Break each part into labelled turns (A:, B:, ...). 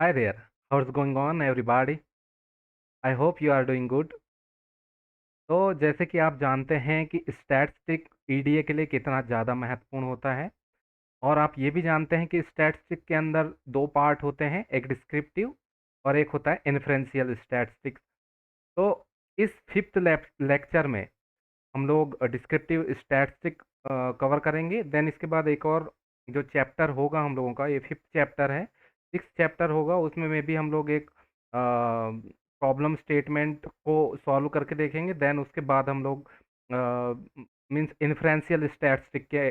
A: Hi there. How's going on, everybody? I hope you are doing good. तो जैसे कि आप जानते हैं कि स्टैटिस्टिक ईडीए के लिए कितना ज़्यादा महत्वपूर्ण होता है और आप ये भी जानते हैं कि स्टैटिस्टिक के अंदर दो पार्ट होते हैं, एक डिस्क्रिप्टिव और एक होता है इन्फ्रेंशियल स्टैटिस्टिक्स। तो इस फिफ्थ लेक्चर में हम लोग डिस्क्रिप्टिव स्टैटिस्टिक कवर करेंगे। देन इसके बाद एक और जो चैप्टर होगा हम लोगों का, ये फिफ्थ चैप्टर है, सिक्स चैप्टर होगा, उसमें में भी हम लोग एक प्रॉब्लम स्टेटमेंट को सॉल्व करके देखेंगे। देन उसके बाद हम लोग मीन्स इन्फ्रेंशियल स्टैटिस्टिक के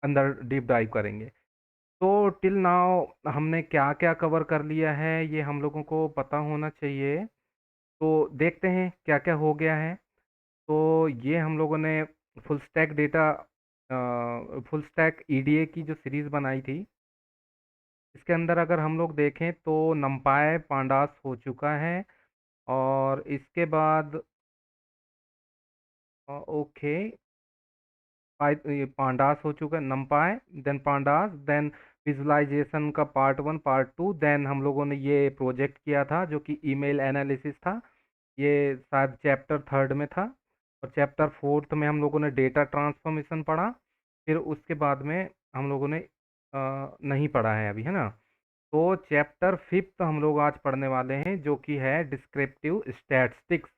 A: अंदर डीप डाइव करेंगे। तो टिल नाउ हमने क्या क्या कवर कर लिया है ये हम लोगों को पता होना चाहिए। तो देखते हैं क्या क्या हो गया है। तो ये हम लोगों ने फुल स्टैक ईडीए की जो सीरीज़ बनाई थी, इसके अंदर अगर हम लोग देखें तो नमपाय पांडास हो चुका है। और इसके बाद ओके, ये पांडास हो चुका है, NumPy, then pandas, then visualisation का part one part two, then हम लोगों ने ये प्रोजेक्ट किया था जो कि ईमेल एनालिसिस था। ये शायद चैप्टर थर्ड में था। और चैप्टर फोर्थ में हम लोगों ने डेटा ट्रांसफॉर्मेशन पढ़ा। फिर उसके बाद में हम लोगों ने नहीं पढ़ा है अभी, है ना। तो चैप्टर फिफ्थ हम लोग आज पढ़ने वाले हैं जो कि है डिस्क्रिप्टिव स्टैटिस्टिक्स।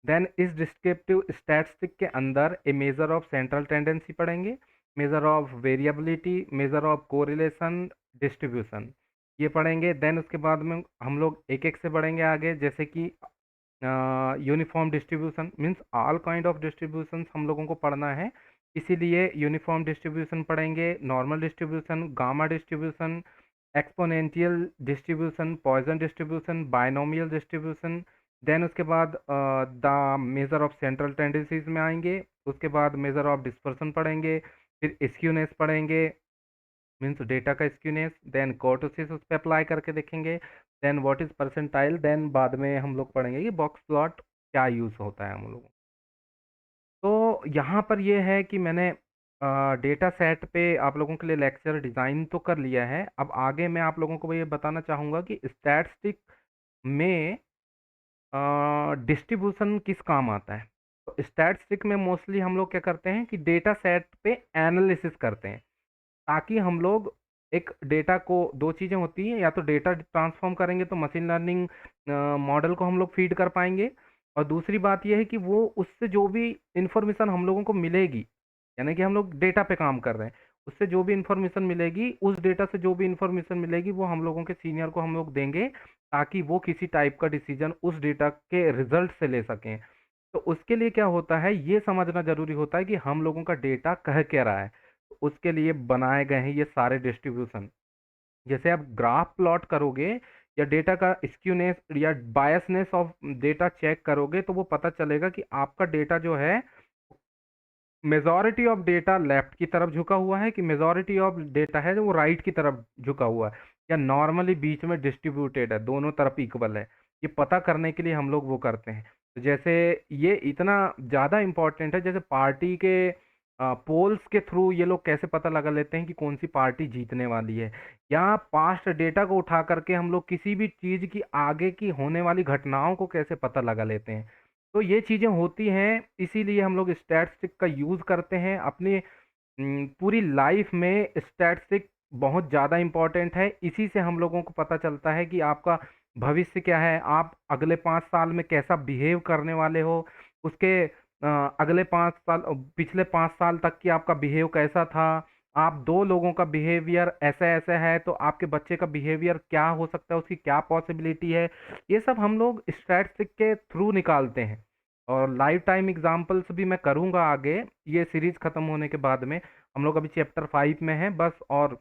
A: देन इस डिस्क्रिप्टिव स्टैटिस्टिक के अंदर ए मेजर ऑफ सेंट्रल टेंडेंसी पढ़ेंगे, measure of variability, measure of correlation, distribution, ये पढ़ेंगे। देन उसके बाद में हम लोग एक एक से बढ़ेंगे आगे, जैसे कि uniform distribution means all kind of distribution हम लोगों को पढ़ना है, इसीलिए यूनिफॉर्म डिस्ट्रीब्यूशन पढ़ेंगे, normal distribution, gamma distribution, exponential distribution, Poisson distribution, binomial distribution. Then उसके बाद the measure of central tendencies में आएंगे। उसके बाद मेजर ऑफ डिस्पर्सन पढ़ेंगे, फिर स्क्यूनेस पढ़ेंगे मीन्स डेटा का स्क्यूनेस, देन कोर्टोसिस उस पर अप्लाई करके देखेंगे, then what is percentile, then बाद में हम लोग पढ़ेंगे कि बॉक्स प्लॉट क्या यूज़ होता है हम लोगों। तो यहाँ पर ये है कि मैंने डेटा सेट पे आप लोगों के लिए लेक्चर डिज़ाइन तो कर लिया है। अब आगे मैं आप लोगों को ये बताना चाहूँगा कि स्टैटिस्टिक में डिस्ट्रीब्यूशन किस काम आता है। तो स्टैटिस्टिक में मोस्टली हम लोग क्या करते हैं कि डेटा सेट पे एनालिसिस करते हैं, ताकि हम लोग एक डेटा को, दो चीज़ें होती हैं, या तो डेटा ट्रांसफॉर्म करेंगे तो मशीन लर्निंग मॉडल को हम लोग फीड कर पाएंगे, और दूसरी बात यह है कि वो उससे जो भी इंफॉर्मेशन हम लोगों को मिलेगी, यानी कि हम लोग डेटा पे काम कर रहे हैं, उससे जो भी इंफॉर्मेशन मिलेगी, उस डेटा से जो भी इंफॉर्मेशन मिलेगी वो हम लोगों के सीनियर को हम लोग देंगे, ताकि वो किसी टाइप का डिसीजन उस डेटा के रिजल्ट से ले सकें। तो उसके लिए क्या होता है, ये समझना जरूरी होता है कि हम लोगों का डेटा कह क्या रहा है। तो उसके लिए बनाए गए हैं ये सारे डिस्ट्रीब्यूशन। जैसे आप ग्राफ प्लॉट करोगे या डेटा का स्क्यूनेस या बायसनेस ऑफ डेटा चेक करोगे, तो वो पता चलेगा कि आपका डेटा जो है, मेजॉरिटी ऑफ डेटा लेफ्ट की तरफ झुका हुआ है कि मेजॉरिटी ऑफ डेटा है जो वो राइट की तरफ झुका हुआ है, या नॉर्मली बीच में डिस्ट्रीब्यूटेड है, दोनों तरफ इक्वल है। ये पता करने के लिए हम लोग वो करते हैं। तो जैसे ये इतना ज़्यादा इम्पोर्टेंट है, जैसे पार्टी के पोल्स के थ्रू ये लोग कैसे पता लगा लेते हैं कि कौन सी पार्टी जीतने वाली है, या पास्ट डेटा को उठा करके हम लोग किसी भी चीज़ की आगे की होने वाली घटनाओं को कैसे पता लगा लेते हैं। तो ये चीज़ें होती हैं, इसीलिए हम लोग स्टैटिस्टिक का यूज़ करते हैं अपनी पूरी लाइफ में। स्टैटिस्टिक बहुत ज़्यादा इम्पोर्टेंट है, इसी से हम लोगों को पता चलता है कि आपका भविष्य क्या है, आप अगले 5 साल में कैसा बिहेव करने वाले हो, उसके अगले 5 साल, पिछले 5 साल तक की आपका बिहेव कैसा था, आप दो लोगों का बिहेवियर ऐसा ऐसा है तो आपके बच्चे का बिहेवियर क्या हो सकता है, उसकी क्या पॉसिबिलिटी है, ये सब हम लोग स्टैटिस्टिक के थ्रू निकालते हैं। और लाइफ टाइम एग्जांपल्स भी मैं करूंगा आगे, ये सीरीज खत्म होने के बाद में। हम लोग अभी चैप्टर 5 में हैं बस, और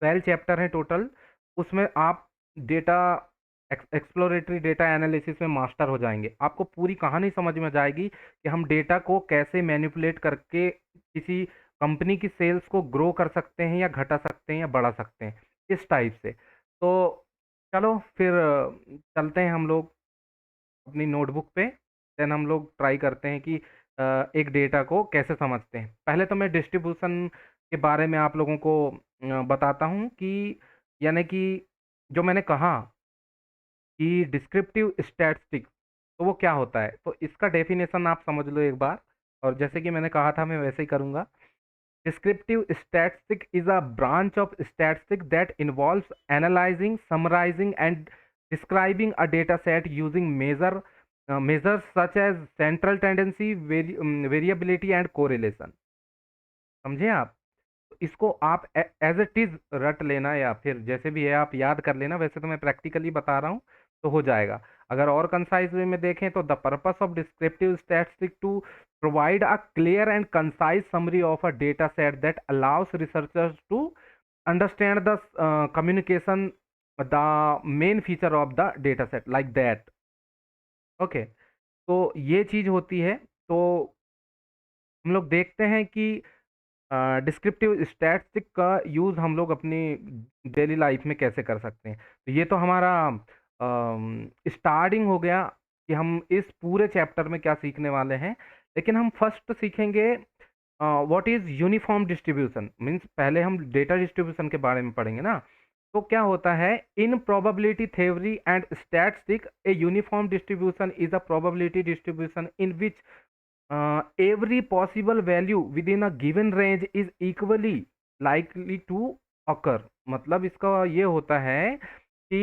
A: 12 चैप्टर हैं टोटल। उसमें आप डेटा एक्सप्लोरेटरी डेटा एनालिसिस में मास्टर हो जाएंगे, आपको पूरी कहानी समझ में आ जाएगी कि हम डेटा को कैसे मैनिपुलेट करके किसी कंपनी की सेल्स को ग्रो कर सकते हैं या घटा सकते हैं या बढ़ा सकते हैं, इस टाइप से। तो चलो फिर चलते हैं हम लोग अपनी नोटबुक पे। देन हम लोग ट्राई करते हैं कि एक डेटा को कैसे समझते हैं। पहले तो मैं डिस्ट्रीब्यूशन के बारे में आप लोगों को बताता हूँ कि, यानी कि जो मैंने कहा कि डिस्क्रिप्टिव स्टैटिस्टिक्स, तो वो क्या होता है, तो इसका डेफिनेशन आप समझ लो एक बार, और जैसे कि मैंने कहा था मैं वैसे ही करूंगा। Descriptive statistic is a branch of statistics that involves analyzing, summarizing, and describing a data set using measures such as central tendency, variability, and correlation. समझे आप? इसको आप एज इट इज रट लेना, या फिर जैसे भी है आप याद कर लेना, वैसे तो मैं प्रैक्टिकली बता रहा हूँ तो हो जाएगा। अगर और कंसाइज वे में देखें तो the purpose of descriptive statistics to provide a clear and concise summary of a data set that allows researchers to understand the communication, the main feature of the data set like that. Okay, तो ये चीज होती है। तो हम लोग देखते हैं कि डिस्क्रिप्टिव स्टैटिस्टिक का यूज़ हम लोग अपनी डेली लाइफ में कैसे कर सकते हैं। तो ये तो हमारा स्टार्टिंग हो गया कि हम इस पूरे चैप्टर में क्या सीखने वाले हैं। लेकिन हम फर्स्ट सीखेंगे what is uniform distribution, means पहले हम डेटा डिस्ट्रीब्यूशन के बारे में पढ़ेंगे ना। तो क्या होता है, इन probability theory and statistic a uniform distribution is a probability distribution in which every possible value within a given range is equally likely to occur। मतलब इसका ये होता है कि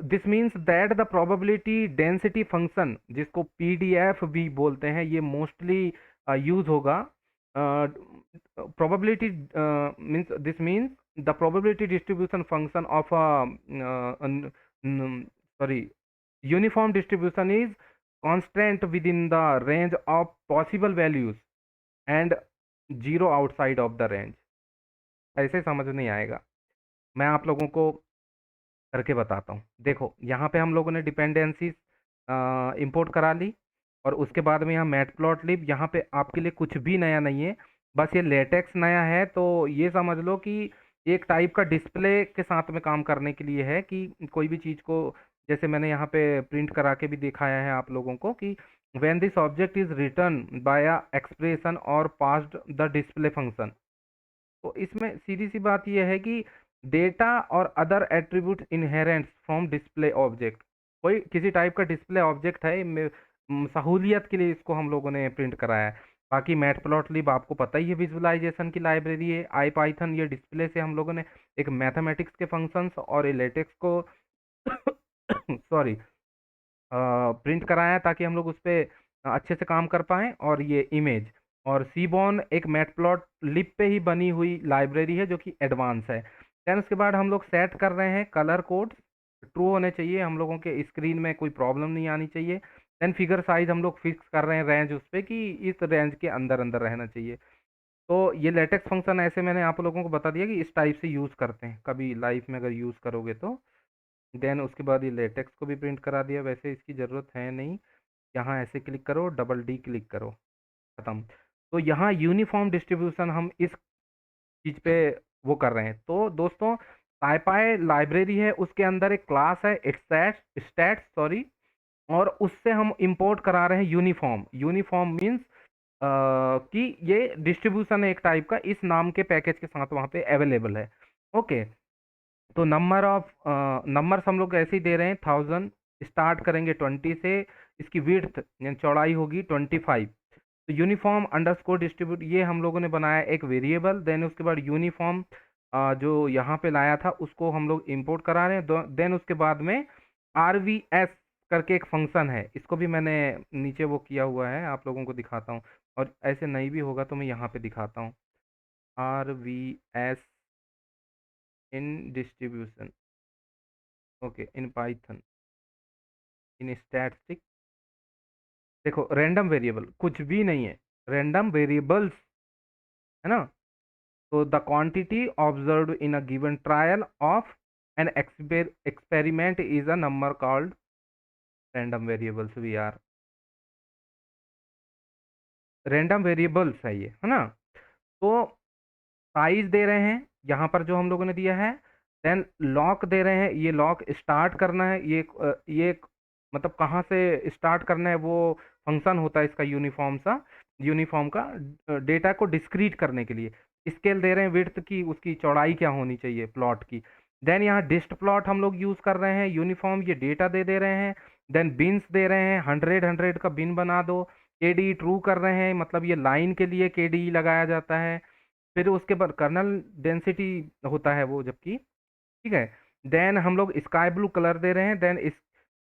A: this means that the probability density function, जिसको PDF भी बोलते हैं, ये मोस्टली यूज होगा। Probability means this means the probability distribution function of sorry uniform distribution is constant within the range of possible values and zero outside of the range। ऐसे समझ नहीं आएगा, मैं आप लोगों को करके बताता हूँ। देखो यहाँ पे हम लोगों ने डिपेंडेंसीज इंपोर्ट करा ली, और उसके बाद में यहाँ मैटप्लॉटलिब, यहाँ पे आपके लिए कुछ भी नया नहीं है, बस ये लेटेक्स नया है। तो ये समझ लो कि एक टाइप का डिस्प्ले के साथ में काम करने के लिए है, कि कोई भी चीज़ को, जैसे मैंने यहाँ पे प्रिंट करा के भी दिखाया है आप लोगों को कि when this object is return by expression और पास्ड द डिस्प्ले फंक्शन। तो इसमें सीधी सी बात यह है कि डेटा और other attribute inherent from display object, कोई किसी टाइप का डिस्प्ले ऑब्जेक्ट है, सहूलियत के लिए इसको हम लोगों ने प्रिंट कराया है। बाकी मैटप्लॉटलिब आपको पता ही है, विजुअलाइजेशन की लाइब्रेरी है। आई पाइथन, ये डिस्प्ले से हम लोगों ने एक मैथमेटिक्स के फंक्शंस और लेटेक्स को सॉरी प्रिंट कराया, ताकि हम लोग उस पर अच्छे से काम कर पाएँ। और ये इमेज और सीबॉन एक मैटप्लॉटलिब पे ही बनी हुई लाइब्रेरी है जो कि एडवांस है। देन उसके बाद हम लोग सेट कर रहे हैं कलर कोड, ट्रू होने चाहिए, हम लोगों के स्क्रीन में कोई प्रॉब्लम नहीं आनी चाहिए। देन फिगर साइज हम लोग फिक्स कर रहे हैं रेंज उस पर कि इस रेंज के अंदर अंदर रहना चाहिए। तो ये लेटेक्स फंक्शन ऐसे मैंने आप लोगों को बता दिया कि इस टाइप से यूज़ करते हैं, कभी लाइफ में अगर यूज़ करोगे तो। देन उसके बाद ये लेटेक्स को भी प्रिंट करा दिया, वैसे इसकी ज़रूरत है नहीं। यहाँ ऐसे क्लिक करो, डबल डी क्लिक करो, खत्म। तो यहाँ यूनिफॉर्म डिस्ट्रीब्यूशन हम इस चीज़ पे वो कर रहे हैं। तो दोस्तों, SciPy लाइब्रेरी है, उसके अंदर एक क्लास है स्टैट्स सॉरी, और उससे हम इंपोर्ट करा रहे हैं यूनिफॉर्म। यूनिफॉर्म मीन्स कि ये डिस्ट्रीब्यूशन है एक टाइप का, इस नाम के पैकेज के साथ वहाँ पे अवेलेबल है। ओके, तो नंबर्स हम लोग ऐसे ही दे रहे हैं 1000, स्टार्ट करेंगे 20 से, इसकी विड्थ यानी चौड़ाई होगी 25। तो यूनिफॉर्म अंडरस्कोर डिस्ट्रीब्यूट, ये हम लोगों ने बनाया एक वेरिएबल। देन उसके बाद यूनिफॉर्म जो यहाँ पे लाया था उसको हम लोग इंपोर्ट करा रहे हैं। देन उसके बाद में RVS करके एक फंक्शन है, इसको भी मैंने नीचे वो किया हुआ है, आप लोगों को दिखाता हूँ। और ऐसे नहीं भी होगा तो मैं यहाँ पे दिखाता हूँ, RVS in distribution, okay, in Python, in statistic. देखो रैंडम वेरिएबल कुछ भी नहीं है, रैंडम वेरिएबल्स है ना। तो the quantity observed in a given trial of an experiment is a number called random variables. We are random variables है ये, है ना। तो साइज दे रहे हैं यहाँ पर जो हम लोगों ने दिया है। देन लॉक दे रहे हैं, ये लॉक स्टार्ट करना है, ये मतलब कहाँ से स्टार्ट करना है, वो फंक्शन होता है इसका यूनिफॉर्म का डेटा को डिस्क्रीट करने के लिए। स्केल दे रहे हैं विड्थ की, उसकी चौड़ाई क्या होनी चाहिए प्लॉट की। देन यहाँ डिस्ट प्लॉट हम लोग यूज कर रहे हैं, यूनिफॉर्म ये डेटा दे रहे हैं। देन बिन्स दे रहे हैं, 100 का बिन बना दो। केडी ट्रू कर रहे हैं, मतलब ये लाइन के लिए केडी लगाया जाता है। फिर उसके बाद कर्नल डेंसिटी होता है वो, जबकि ठीक है। देन हम लोग स्काई ब्लू कलर दे रहे हैं। देन इस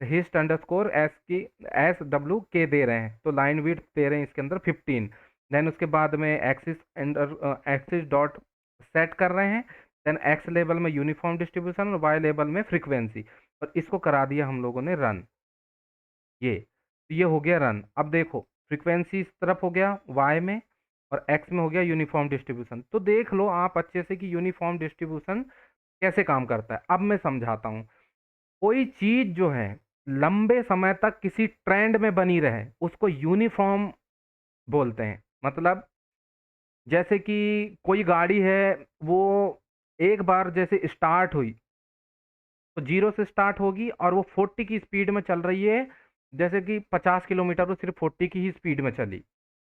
A: हिस्ट अंडरस्कोर एस की एस डब्ल्यू के दे रहे हैं, तो लाइन विड्थ दे रहे हैं इसके अंदर 15। देन उसके बाद में एक्सिस एक्सिस डॉट सेट कर रहे हैं। देन एक्स लेवल में यूनिफॉर्म डिस्ट्रीब्यूशन और वाई लेवल में फ्रीक्वेंसी, और इसको करा दिया हम लोगों ने रन। ये हो गया रन। अब देखो फ्रीक्वेंसी इस तरफ हो गया वाई में, और एक्स में हो गया यूनिफॉर्म डिस्ट्रीब्यूशन। तो देख लो आप अच्छे से कि यूनिफॉर्म डिस्ट्रीब्यूशन कैसे काम करता है। अब मैं समझाता हूँ। कोई चीज जो है लंबे समय तक किसी ट्रेंड में बनी रहे उसको यूनिफॉर्म बोलते हैं। मतलब जैसे कि कोई गाड़ी है, वो एक बार जैसे स्टार्ट हुई तो 0 से स्टार्ट होगी और वो 40 की स्पीड में चल रही है, जैसे कि 50 किलोमीटर वो सिर्फ 40 की ही स्पीड में चली।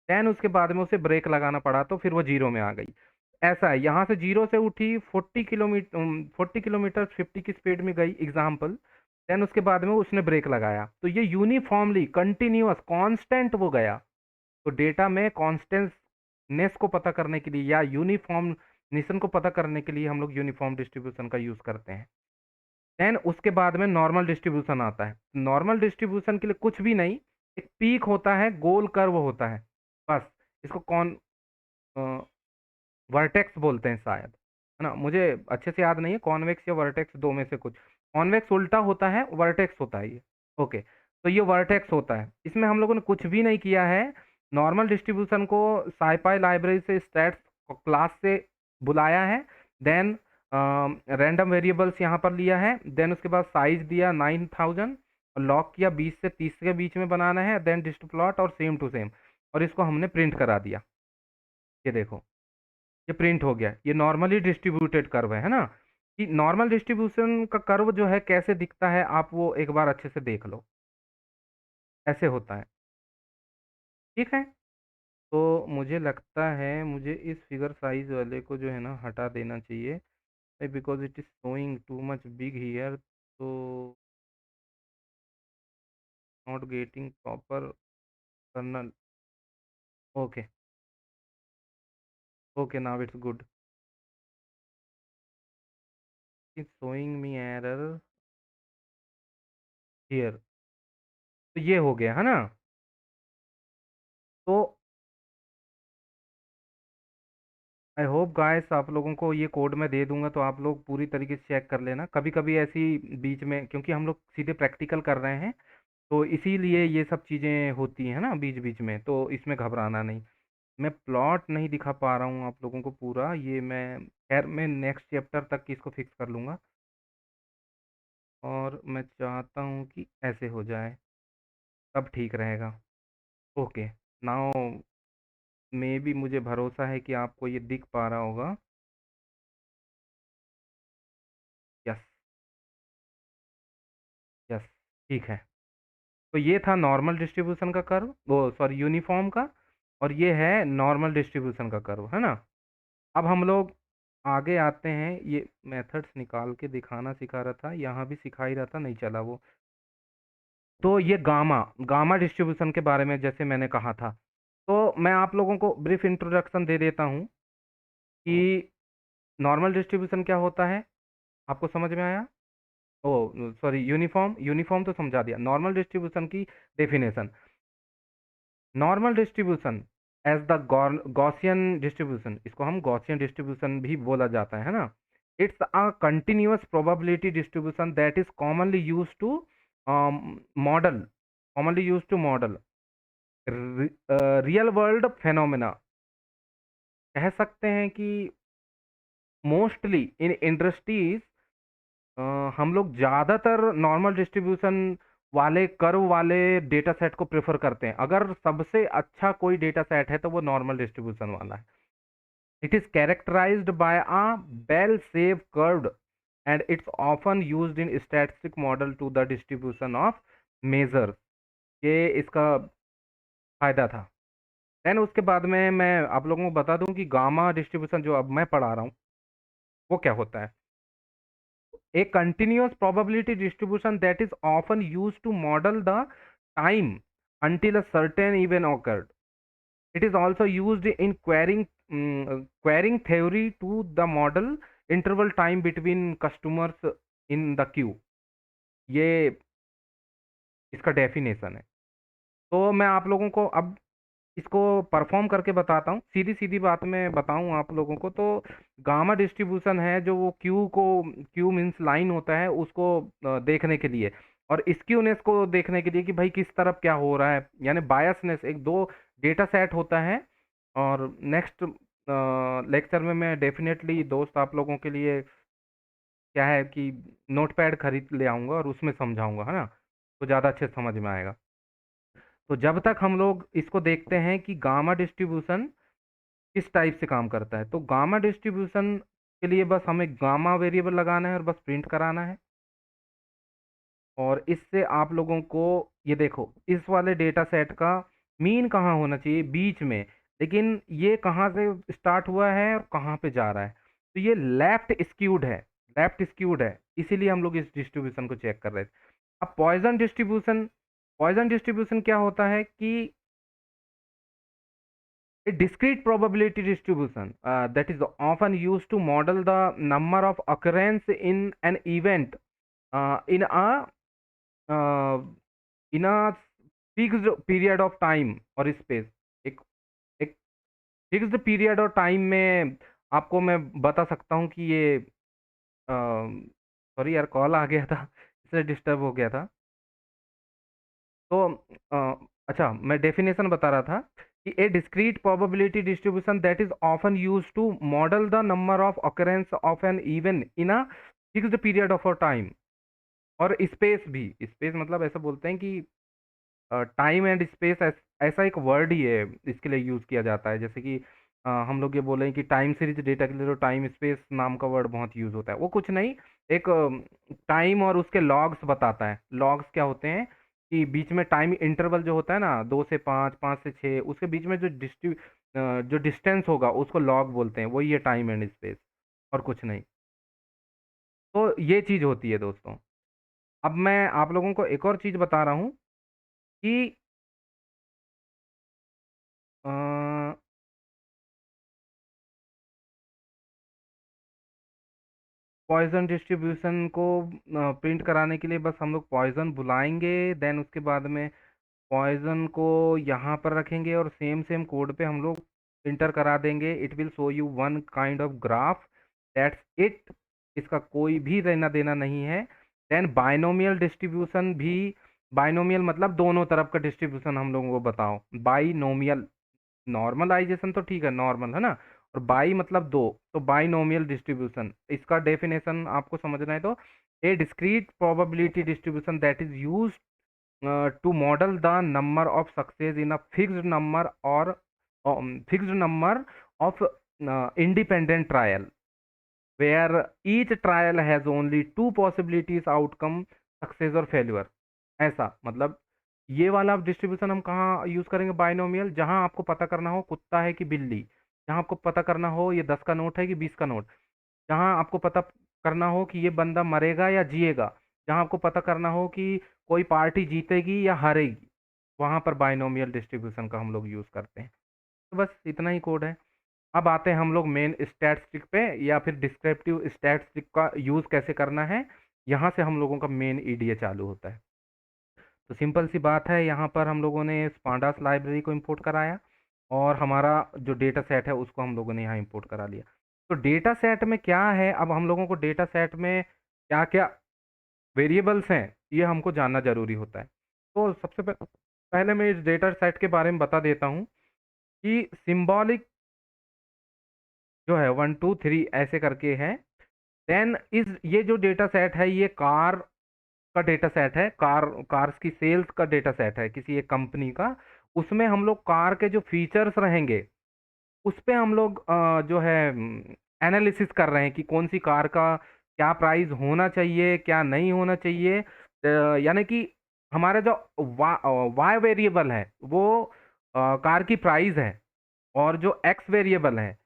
A: देन उसके बाद में उसे ब्रेक लगाना पड़ा तो फिर वो 0 में आ गई। ऐसा है, यहाँ से 0 से उठी 40 किलोमीटर 50 की स्पीड में गई एग्जाम्पल। देन उसके बाद में उसने ब्रेक लगाया, तो ये यूनिफॉर्मली कंटिन्यूअस कांस्टेंट वो गया। तो डेटा में कांस्टेंटनेस को पता करने के लिए या यूनिफॉर्मनेशन को पता करने के लिए हम लोग यूनिफॉर्म डिस्ट्रीब्यूशन का यूज करते हैं। देन उसके बाद में नॉर्मल डिस्ट्रीब्यूशन आता है। नॉर्मल डिस्ट्रीब्यूशन के लिए कुछ भी नहीं, एक पीक होता है, गोल कर्व होता है, बस। इसको कौन वर्टेक्स बोलते हैं शायद, है ना, मुझे अच्छे से याद नहीं है, कॉन्वेक्स या वर्टेक्स दो में से कुछ। कॉन्वेक्स उल्टा होता है, वर्टेक्स होता है ये। ओके, तो ये वर्टेक्स होता है। इसमें हम लोगों ने कुछ भी नहीं किया है। नॉर्मल डिस्ट्रीब्यूशन को साइपाई लाइब्रेरी से स्टैट्स क्लास से बुलाया है। देन रैंडम वेरिएबल्स यहाँ पर लिया है। देन उसके बाद साइज दिया 9000 और लॉक किया 20 से 30 के बीच में बनाना है। देन डिस्ट प्लॉट और सेम टू सेम, और इसको हमने प्रिंट करा दिया। ये देखो, ये प्रिंट हो गया। ये नॉर्मली डिस्ट्रीब्यूटेड कर्व है ना। कि नॉर्मल डिस्ट्रीब्यूशन का कर्व जो है कैसे दिखता है, आप वो एक बार अच्छे से देख लो, ऐसे होता है। ठीक है, तो मुझे लगता है मुझे इस फिगर साइज वाले को जो है ना हटा देना चाहिए, because it is showing too much big here, तो not getting proper kernel. Okay, okay, now it's good. It's showing me error here. तो ये हो गया है ना। तो आई होप गाइस आप लोगों को ये कोड मैं दे दूंगा, तो आप लोग पूरी तरीके से चेक कर लेना। कभी कभी ऐसी बीच में, क्योंकि हम लोग सीधे प्रैक्टिकल कर रहे हैं, तो इसीलिए ये सब चीज़ें होती हैं ना बीच बीच में, तो इसमें घबराना नहीं। मैं प्लॉट नहीं दिखा पा रहा हूँ आप लोगों को पूरा, ये मैं खैर मैं नेक्स्ट चैप्टर तक इसको फिक्स कर लूँगा। और मैं चाहता हूँ कि ऐसे हो जाए, तब ठीक रहेगा। ओके, नाउ मे भी मुझे भरोसा है कि आपको ये दिख पा रहा होगा। यस, यस, ठीक है। तो ये था नॉर्मल डिस्ट्रीब्यूशन का कर्व, वो सॉरी यूनिफॉर्म का। और ये है नॉर्मल डिस्ट्रीब्यूशन का कर्व, है ना। अब हम लोग आगे आते हैं। ये मेथड्स निकाल के दिखाना सिखा रहा था, यहाँ भी सिखा ही रहा था, नहीं चला वो। तो ये गामा गामा डिस्ट्रीब्यूशन के बारे में जैसे मैंने कहा था, तो मैं आप लोगों को ब्रीफ इंट्रोडक्शन दे देता हूँ कि नॉर्मल डिस्ट्रीब्यूशन क्या होता है। आपको समझ में आया? ओ सॉरी, यूनिफॉर्म यूनिफॉर्म तो समझा दिया। नॉर्मल डिस्ट्रीब्यूशन की definition. Normal distribution as the Gaussian distribution, इसको हम गॉसियन डिस्ट्रीब्यूशन भी बोला जाता है ना। It's a continuous probability distribution that is commonly use to model commonly use to model real world phenomena. कह सकते हैं कि मोस्टली इन इंडस्ट्रीज हम लोग ज़्यादातर नॉर्मल डिस्ट्रीब्यूशन वाले कर्व वाले डेटा सेट को प्रेफर करते हैं। अगर सबसे अच्छा कोई डेटा सेट है तो वो नॉर्मल डिस्ट्रीब्यूशन वाला है। It is characterised by a bell shape curved and it's often used in statistic model to the distribution of measure. ये इसका फायदा था। देन उसके बाद में मैं आप लोगों को बता दूं कि गामा डिस्ट्रीब्यूशन जो अब मैं पढ़ा रहा हूँ वो क्या होता है। a continuous probability distribution that is often used to model the time until a certain event occurred. It is also used in querying theory to the model interval time between customers in the queue. ये इसका definition है। तो मैं आप लोगों को अब इसको परफॉर्म करके बताता हूँ। सीधी सीधी बात मैं बताऊँ आप लोगों को, तो गामा डिस्ट्रीब्यूशन है जो वो क्यू मीन्स लाइन होता है उसको देखने के लिए, और स्क्यूनेस को देखने के लिए कि भाई किस तरफ क्या हो रहा है, यानी बायसनेस। एक दो डेटा सेट होता है, और नेक्स्ट लेक्चर में मैं डेफिनेटली दोस्त आप लोगों के लिए क्या है कि नोटपैड खरीद ले आऊँगा और उसमें समझाऊँगा, है ना? तो ज़्यादा अच्छे से समझ में आएगा। तो जब तक हम लोग इसको देखते हैं कि गामा डिस्ट्रीब्यूशन किस टाइप से काम करता है, तो गामा डिस्ट्रीब्यूशन के लिए बस हमें गामा वेरिएबल लगाना है और बस प्रिंट कराना है। और इससे आप लोगों को ये देखो, इस वाले डेटा सेट का मीन कहाँ होना चाहिए, बीच में, लेकिन ये कहाँ से स्टार्ट हुआ है और कहाँ पे जा रहा है, तो ये लेफ्ट स्क्यूड है, इसीलिए हम लोग इस डिस्ट्रीब्यूशन को चेक कर रहे थे। अब पॉइजन डिस्ट्रीब्यूशन क्या होता है कि a discrete probability distribution that is often used to model the number of occurrence in an event uh, in a uh, in a fixed period of time और स्पेस। एक एक फिक्स्ड पीरियड और time में आपको मैं बता सकता हूँ कि ये सॉरी यार, कॉल आ गया था इसलिए डिस्टर्ब हो गया था। तो अच्छा, मैं डेफिनेशन बता रहा था कि a discrete probability distribution that is often used to model the number of occurrence of an event in a fixed period of a time. और स्पेस भी, स्पेस मतलब ऐसा बोलते हैं कि टाइम एंड स्पेस ऐसा एक वर्ड ही है इसके लिए यूज़ किया जाता है। जैसे कि हम लोग ये बोलें कि टाइम सीरीज डेटा के लिए तो टाइम स्पेस नाम का वर्ड बहुत यूज़ होता है। वो कुछ नहीं, एक टाइम और उसके लॉग्स बताता है। लॉग्स क्या होते हैं कि बीच में टाइम इंटरवल जो होता है ना, 2 से 5, 5 से 6, उसके बीच में जो डिस्टेंस होगा उसको लॉग बोलते हैं। वही है टाइम एंड स्पेस, और कुछ नहीं। तो ये चीज़ होती है दोस्तों। अब मैं आप लोगों को एक और चीज़ बता रहा हूँ कि अ, पॉइज़न डिस्ट्रीब्यूशन को प्रिंट कराने के लिए बस हम लोग पॉइज़न बुलाएंगे, देन उसके बाद में पॉइज़न को यहाँ पर रखेंगे और सेम सेम कोड पे हम लोग इंटर करा देंगे। It will show you one kind of graph, that's it. इसका कोई भी लेना देना नहीं है। देन बाइनोमियल डिस्ट्रीब्यूशन भी, बाइनोमियल मतलब दोनों तरफ का डिस्ट्रीब्यूशन हम लोगों को बताओ। बाइनोमियल, नॉर्मलाइजेशन तो ठीक है, नॉर्मल है ना, और बाई मतलब दो, तो बाइनोमियल डिस्ट्रीब्यूशन, इसका डेफिनेशन आपको समझना है तो a discrete probability distribution that is used to model the number of success in a fixed number or fixed number of independent trial where each trial has only two possibilities outcome, success और failure। ऐसा मतलब ये वाला distribution हम कहाँ use करेंगे, binomial, जहां आपको पता करना हो कुत्ता है कि बिल्ली, जहां आपको पता करना हो ये 10 का नोट है कि 20 का नोट, जहां आपको पता करना हो कि ये बंदा मरेगा या जिएगा, जहां आपको पता करना हो कि कोई पार्टी जीतेगी या हारेगी, वहां पर बाइनोमियल डिस्ट्रीब्यूशन का हम लोग यूज करते हैं। तो बस इतना ही कोड है। अब आते हैं हम लोग मेन स्टैटिस्टिक पे, या फिर डिस्क्रिप्टिव स्टैटिस्टिक का यूज कैसे करना है। यहाँ से हम लोगों का मेन ईडीए चालू होता है। तो सिंपल सी बात है, यहाँ पर हम लोगों ने पांडास लाइब्रेरी को इंपोर्ट कराया और हमारा जो डेटा सेट है उसको हम लोगों ने यहाँ इंपोर्ट करा लिया। तो डेटा सेट में क्या है, अब हम लोगों को डेटा सेट में क्या क्या वेरिएबल्स हैं ये हमको जानना जरूरी होता है। तो सबसे पहले मैं इस डेटा सेट के बारे में बता देता हूँ कि सिंबॉलिक जो है 1 2 3 ऐसे करके है। देन इस ये जो डेटा सेट है ये कार का डेटा सेट है, कार्स की सेल्स का डेटा सेट है किसी एक कंपनी का। उसमें हम लोग कार के जो फीचर्स रहेंगे उस पे हम लोग जो है एनालिसिस कर रहे हैं कि कौन सी कार का क्या प्राइस होना चाहिए, क्या नहीं होना चाहिए। यानी कि हमारा जो वाई वेरिएबल है वो कार की प्राइस है, और जो एक्स वेरिएबल है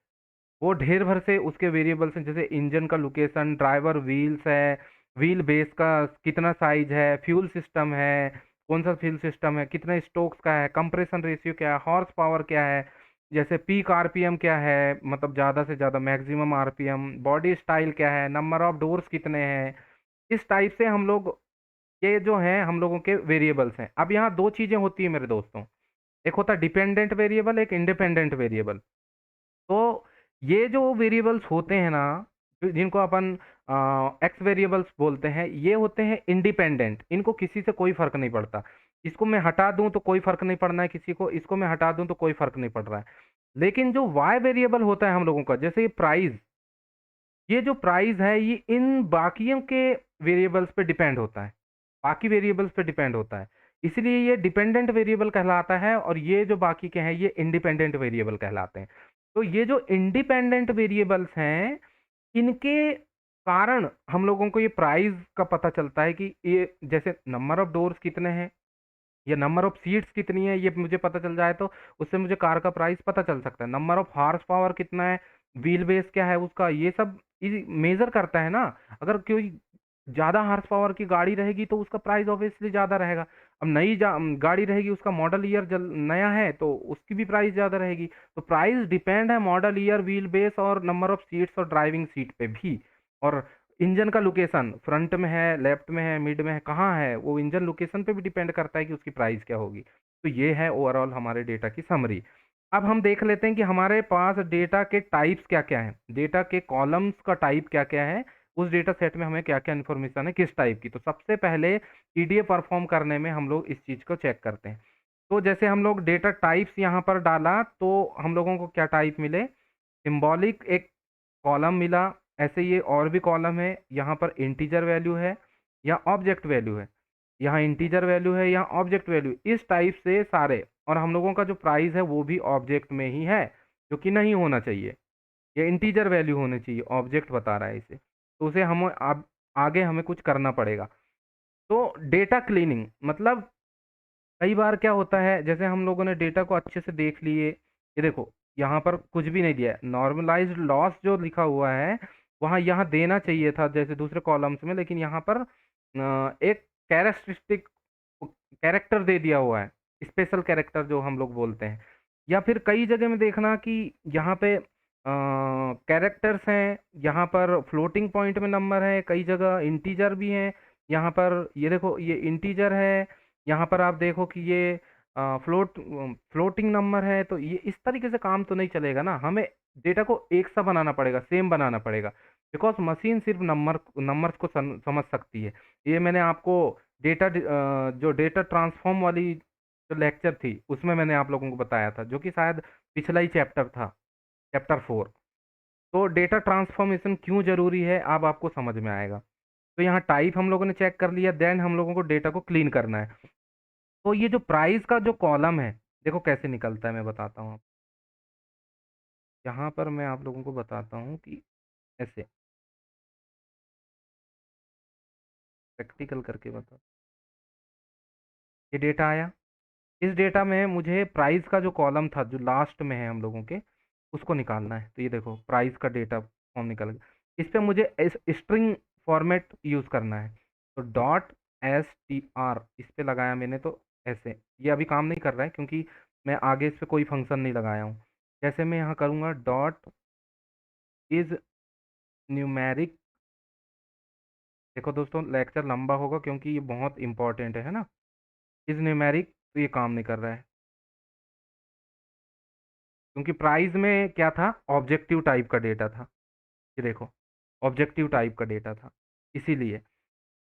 A: वो ढेर भर से उसके वेरिएबल्स हैं, जैसे इंजन का लोकेशन, ड्राइवर व्हील्स है, व्हील बेस का कितना साइज है, फ्यूल सिस्टम है, कौन सा फ्यूल सिस्टम है, कितने स्ट्रोक्स का है, कंप्रेशन रेशियो क्या है, हॉर्स पावर क्या है, जैसे पीक आरपीएम क्या है, मतलब ज़्यादा से ज़्यादा मैक्सिमम आरपीएम, बॉडी स्टाइल क्या है, नंबर ऑफ डोर्स कितने हैं। इस टाइप से हम लोग, ये जो है हम लोगों के वेरिएबल्स हैं। अब यहाँ दो चीज़ें होती है मेरे दोस्तों, एक होता है डिपेंडेंट वेरिएबल, एक इंडिपेंडेंट वेरिएबल। तो ये जो वेरिएबल्स होते हैं ना, जिनको अपन एक्स वेरिएबल्स बोलते हैं, ये होते हैं इंडिपेंडेंट, इनको किसी से कोई फर्क नहीं पड़ता। इसको मैं हटा दूं तो कोई फर्क नहीं पड़ना है किसी को, इसको मैं हटा दूं तो कोई फर्क नहीं पड़ रहा है। लेकिन जो वाई वेरिएबल होता है हम लोगों का, जैसे ये प्राइस, ये जो प्राइस है ये इन बाकियों के वेरिएबल्स पे डिपेंड होता है, बाकी वेरिएबल्स पे डिपेंड होता है। इसलिए ये डिपेंडेंट वेरिएबल कहलाता है, और ये जो बाकी के हैं ये इंडिपेंडेंट वेरिएबल कहलाते हैं। तो ये जो इंडिपेंडेंट वेरिएबल्स हैं, इनके कारण हम लोगों को ये प्राइस का पता चलता है कि ये जैसे नंबर ऑफ डोर्स कितने हैं या नंबर ऑफ सीट्स कितनी है, ये मुझे पता चल जाए तो उससे मुझे कार का प्राइस पता चल सकता है। नंबर ऑफ हॉर्स पावर कितना है, व्हील बेस क्या है उसका, ये सब मेजर करता है ना। अगर कोई ज़्यादा हॉर्स पावर की गाड़ी रहेगी तो उसका प्राइस ऑब्वियसली ज़्यादा रहेगा। अब गाड़ी रहेगी, उसका मॉडल ईयर नया है तो उसकी भी प्राइस ज़्यादा रहेगी। तो प्राइस डिपेंड है मॉडल ईयर, व्हील बेस और नंबर ऑफ सीट्स और ड्राइविंग सीट पे भी। और इंजन का लोकेशन फ्रंट में है, लेफ्ट में है, मिड में है, कहाँ है, वो इंजन लोकेशन पे भी डिपेंड करता है कि उसकी प्राइस क्या होगी। तो ये है ओवरऑल हमारे डेटा की समरी। अब हम देख लेते हैं कि हमारे पास डेटा के टाइप्स क्या क्या हैं, डेटा के कॉलम्स का टाइप क्या क्या है, उस डेटा सेट में हमें क्या क्या इन्फॉर्मेशन है किस टाइप की। तो सबसे पहले ईडीए परफॉर्म करने में हम लोग इस चीज़ को चेक करते हैं। तो जैसे हम लोग डेटा टाइप्स यहाँ पर डाला तो हम लोगों को क्या टाइप मिले, सिंबॉलिक एक कॉलम मिला। ऐसे ये और भी कॉलम है, यहाँ पर इंटीजर वैल्यू है या ऑब्जेक्ट वैल्यू है, यहाँ इंटीजर वैल्यू है या ऑब्जेक्ट वैल्यू, इस टाइप से सारे। और हम लोगों का जो प्राइस है वो भी ऑब्जेक्ट में ही है, जो कि नहीं होना चाहिए, ये इंटीजर वैल्यू होनी चाहिए, ऑब्जेक्ट बता रहा है इसे। तो उसे हम अब आगे हमें कुछ करना पड़ेगा। तो डेटा क्लीनिंग मतलब, कई बार क्या होता है, जैसे हम लोगों ने डेटा को अच्छे से देख लिए, ये देखो यहाँ पर कुछ भी नहीं दिया है, नॉर्मलाइज्ड लॉस जो लिखा हुआ है वहाँ यहाँ देना चाहिए था जैसे दूसरे कॉलम्स में, लेकिन यहाँ पर एक कैरेक्टरिस्टिक कैरेक्टर दे दिया हुआ है, स्पेशल कैरेक्टर जो हम लोग बोलते हैं। या फिर कई जगह में देखना कि यहाँ पे कैरेक्टर्स हैं, यहाँ पर फ्लोटिंग पॉइंट में नंबर है, कई जगह इंटीजर भी हैं। यहाँ पर ये देखो ये इंटीजर है, यहाँ पर आप देखो कि ये फ्लोटिंग नंबर है। तो ये इस तरीके से काम तो नहीं चलेगा ना, हमें डेटा को एक सा बनाना पड़ेगा, सेम बनाना पड़ेगा, बिकॉज मशीन सिर्फ नंबर्स को समझ सकती है। ये मैंने आपको जो डेटा ट्रांसफॉर्म वाली जो लेक्चर थी उसमें मैंने आप लोगों को बताया था, जो कि शायद पिछला ही चैप्टर था, चैप्टर 4। तो डेटा ट्रांसफॉर्मेशन क्यों जरूरी है अब आपको समझ में आएगा। तो यहाँ टाइप हम लोगों ने चेक कर लिया, देन हम लोगों को डेटा को क्लीन करना है। तो ये जो प्राइस का जो कॉलम है, देखो कैसे निकलता है, मैं बताता हूँ। यहाँ पर मैं आप लोगों को बताता हूँ कि ऐसे प्रैक्टिकल करके बता। ये डेटा आया, इस डेटा में मुझे प्राइस का जो कॉलम था जो लास्ट में है हम लोगों के, उसको निकालना है। तो ये देखो प्राइस का डेटा फॉर्म निकल गया। इस पे मुझे स्ट्रिंग फॉर्मेट यूज़ करना है। तो डॉट str इस पे लगाया मैंने, तो ऐसे ये अभी काम नहीं कर रहा है क्योंकि मैं आगे इस पे कोई फंक्शन नहीं लगाया हूँ। जैसे मैं यहाँ करूँगा डॉट इज न्यूमेरिक, देखो दोस्तों लेक्चर लंबा होगा क्योंकि ये बहुत इंपॉर्टेंट है ना। इज न्यूमेरिक, तो ये काम नहीं कर रहा है क्योंकि प्राइस में क्या था, ऑब्जेक्टिव टाइप का डेटा था। ये देखो ऑब्जेक्टिव टाइप का डेटा था, इसीलिए।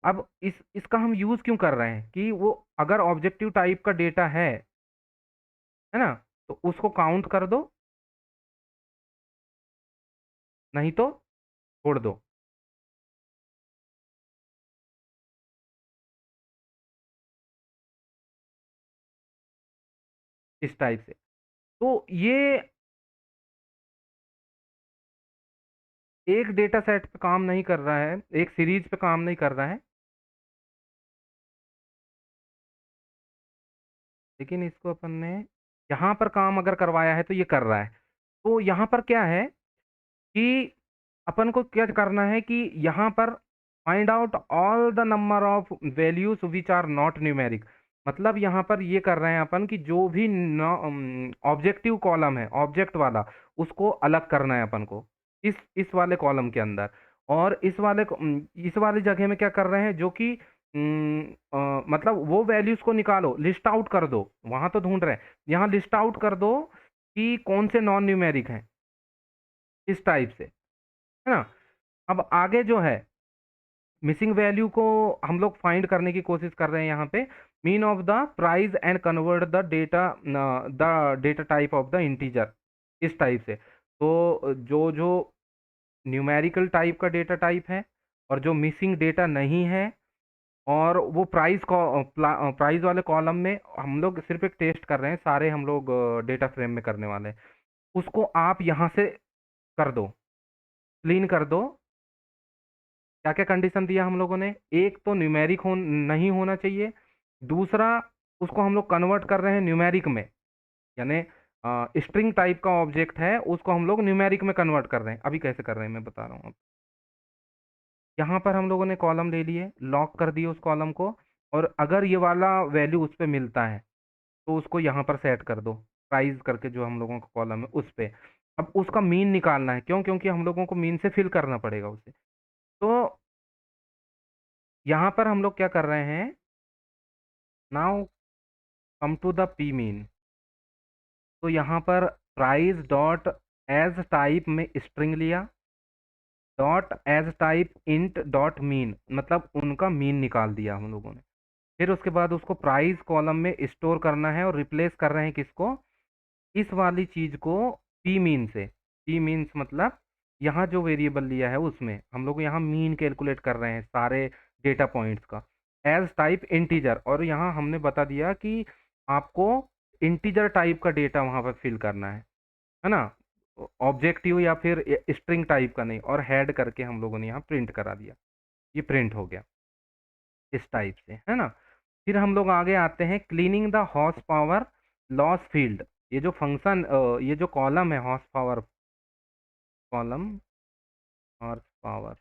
A: अब इसका हम यूज़ क्यों कर रहे हैं कि वो अगर ऑब्जेक्टिव टाइप का डेटा है ना, तो उसको काउंट कर दो, नहीं तो छोड़ दो, इस टाइप से। तो ये एक डेटा सेट पे काम नहीं कर रहा है, एक सीरीज पे काम नहीं कर रहा है, लेकिन इसको अपन ने यहाँ पर काम अगर करवाया है तो ये कर रहा है। तो यहाँ पर क्या है कि अपन को क्या करना है कि यहाँ पर find out all the number of values which are not numeric. मतलब यहाँ पर ये कर रहे हैं अपन कि जो भी ऑब्जेक्टिव कॉलम है, ऑब्जेक्ट वाला, उसको अलग करना है अपन को इस वाले कॉलम के अंदर। और इस वाली जगह में क्या कर रहे हैं, जो कि मतलब वो वैल्यूज को निकालो, लिस्ट आउट कर दो। वहां तो ढूंढ रहे हैं, यहाँ लिस्ट आउट कर दो कि कौन से नॉन न्यूमेरिक हैं, इस टाइप से, है ना। अब आगे जो है, मिसिंग वैल्यू को हम लोग फाइंड करने की कोशिश कर रहे हैं यहाँ पे। Mean of the price and convert the data type of the integer, इस टाइप से। तो जो जो न्यूमेरिकल टाइप का डेटा टाइप है और जो मिसिंग डेटा नहीं है, और वो प्राइस वाले कॉलम में हम लोग सिर्फ एक टेस्ट कर रहे हैं, सारे हम लोग डेटा फ्रेम में करने वाले हैं, उसको आप यहाँ से कर दो, क्लीन कर दो। क्या क्या कंडीशन दिया हम लोगों ने, एक तो न्यूमेरिक नहीं होना चाहिए, दूसरा उसको हम लोग कन्वर्ट कर रहे हैं न्यूमेरिक में, यानी स्ट्रिंग टाइप का ऑब्जेक्ट है, उसको हम लोग न्यूमेरिक में कन्वर्ट कर रहे हैं। अभी कैसे कर रहे हैं मैं बता रहा हूँ। यहाँ पर हम लोगों ने कॉलम ले लिए, लॉक कर दिए उस कॉलम को, और अगर ये वाला वैल्यू उस पर मिलता है तो उसको यहाँ पर सेट कर दो, प्राइस करके जो हम लोगों का कॉलम है उस पे। अब उसका मीन निकालना है, क्यों? क्योंकि हम लोगों को मीन से फिल करना पड़ेगा उसे। तो यहाँ पर हम लोग क्या कर रहे हैं, now come to the P mean. तो यहाँ पर प्राइस डॉट एज टाइप में स्ट्रिंग लिया, dot as type int dot mean, मतलब उनका मीन निकाल दिया हम लोगों ने। फिर उसके बाद उसको प्राइस कॉलम में स्टोर करना है, और रिप्लेस कर रहे हैं किसको, इस वाली चीज को पी मीन से। पी मीन्स मतलब यहाँ जो वेरिएबल लिया है उसमें हम लोग यहाँ मीन कैलकुलेट कर रहे हैं सारे डेटा पॉइंट्स का, एज टाइप इंटीजर। और यहाँ हमने बता दिया कि आपको इंटीजर टाइप का डेटा वहाँ पर फिल करना है ना, ऑब्जेक्टिव या फिर स्ट्रिंग टाइप का नहीं। और हेड करके हम लोगों ने यहाँ प्रिंट करा दिया, ये प्रिंट हो गया इस टाइप से, है ना। फिर हम लोग आगे आते हैं, cleaning the horse power loss field. ये जो फंक्शन, ये जो कॉलम है horse power column, horse power,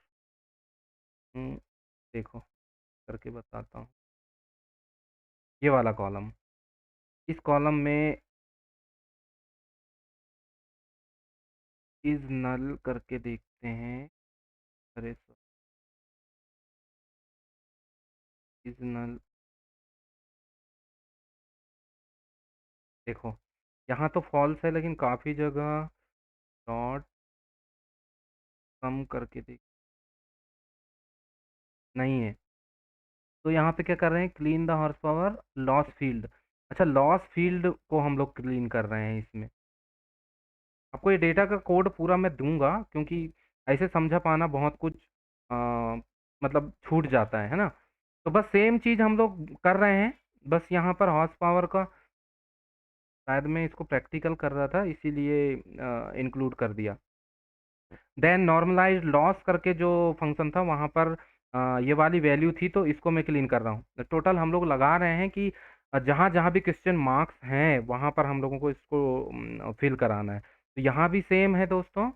A: देखो करके बताता हूँ, ये वाला कॉलम, इस कॉलम में इज नल करके देखते हैं। अरे इज नल, देखो यहाँ तो फॉल्स है, लेकिन काफ़ी जगह डॉट कम करके देख, नहीं है। तो यहाँ पे क्या कर रहे हैं, clean the horse power loss field. अच्छा, लॉस फील्ड को हम लोग क्लीन कर रहे हैं इसमें। आपको ये डेटा का कोड पूरा मैं दूंगा, क्योंकि ऐसे समझा पाना बहुत कुछ अ, मतलब छूट जाता है ना। तो बस सेम चीज़ हम लोग कर रहे हैं, बस यहाँ पर हॉर्स पावर का, शायद मैं इसको प्रैक्टिकल कर रहा था इसीलिए इंक्लूड कर दिया। देन नॉर्मलाइज लॉस करके जो फंक्शन था वहाँ पर ये वाली वैल्यू थी, तो इसको मैं क्लीन कर रहा हूँ। टोटल हम लोग लगा रहे हैं कि जहाँ जहाँ भी क्वेश्चन मार्क्स हैं वहाँ पर हम लोगों को इसको फिल कराना है। तो यहाँ भी सेम है दोस्तों,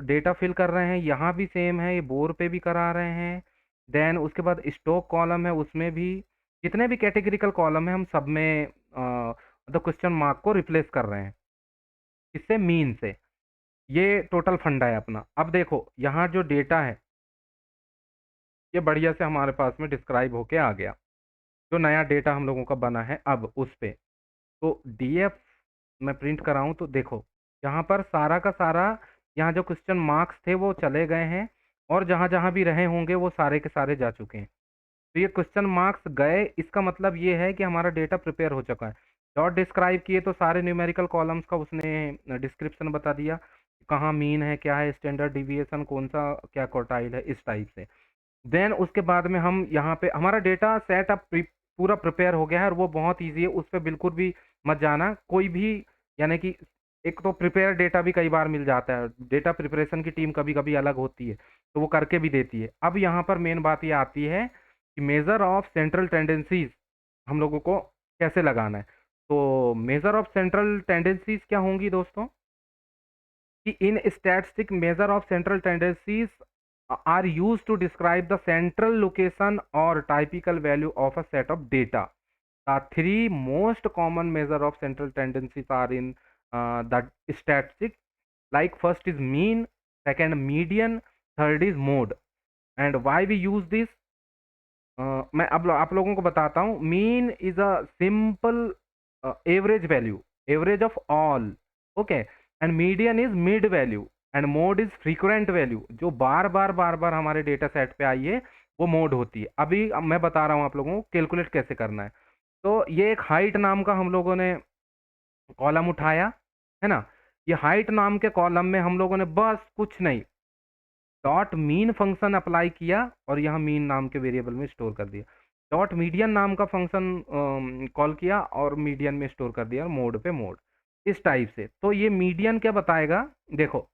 A: डेटा फिल कर रहे हैं, यहाँ भी सेम है, ये बोर पे भी करा रहे हैं। देन उसके बाद स्टॉक कॉलम है, उसमें भी जितने भी कैटेगरिकल कॉलम है हम सब में मतलब क्वेश्चन मार्क को रिप्लेस कर रहे हैं, इससे मीन से। ये टोटल फंडा है अपना। अब देखो यहाँ जो डेटा है ये बढ़िया से हमारे पास में डिस्क्राइब होके आ गया, जो नया डेटा हम लोगों का बना है अब उस पे। तो डीएफ मैं प्रिंट कराऊं तो देखो यहाँ पर सारा का सारा, यहाँ जो क्वेश्चन मार्क्स थे वो चले गए हैं, और जहाँ जहाँ भी रहे होंगे वो सारे के सारे जा चुके हैं। तो ये क्वेश्चन मार्क्स गए, इसका मतलब ये है कि हमारा डेटा प्रिपेयर हो चुका है। डॉट डिस्क्राइब किए तो सारे न्यूमेरिकल कॉलम्स का उसने डिस्क्रिप्शन बता दिया, कहाँ मीन है, क्या है स्टैंडर्ड डिविएशन, कौन सा क्या क्वार्टाइल है, इस टाइप से। देन उसके बाद में हम यहाँ पे हमारा डेटा सेट अप पूरा प्रिपेयर हो गया है, और वो बहुत ईजी है, उस पर बिल्कुल भी मत जाना कोई भी। यानी कि एक तो प्रिपेयर डेटा भी कई बार मिल जाता है, डेटा प्रिपरेशन की टीम कभी कभी अलग होती है, तो वो करके भी देती है। अब यहाँ पर मेन बात ये आती है कि मेजर ऑफ सेंट्रल टेंडेंसीज हम लोगों को कैसे लगाना है। तो मेजर ऑफ सेंट्रल टेंडेंसीज क्या होंगी दोस्तों, कि इन statistic measure of central tendencies are used to describe the central location or typical value of a set of data. The three most common measure of central tendencies are in the statistic. Like first is mean, second median, third is mode. And why we use this? मैं अब आप लोगों को बताता हूँ. Mean is a simple average value, average of all. Okay. And median is mid value. And mode is frequent value. जो बार बार हमारे data set पे आई है वो मोड होती है. अभी अब मैं बता रहा हूँ आप लोगों को कैलकुलेट कैसे करना है. तो ये एक हाइट नाम का हम लोगों ने कॉलम उठाया है ना. ये हाइट नाम के कॉलम में हम लोगों ने बस कुछ नहीं, डॉट मीन फंक्शन अप्लाई किया और यहाँ मीन नाम के वेरिएबल में स्टोर कर दिया. डॉट मीडियन नाम का फंक्शन कॉल किया और मीडियन में स्टोर कर दिया, मोड पे मोड. इस टाइप से. तो ये मीडियन क्या बताएगा, देखो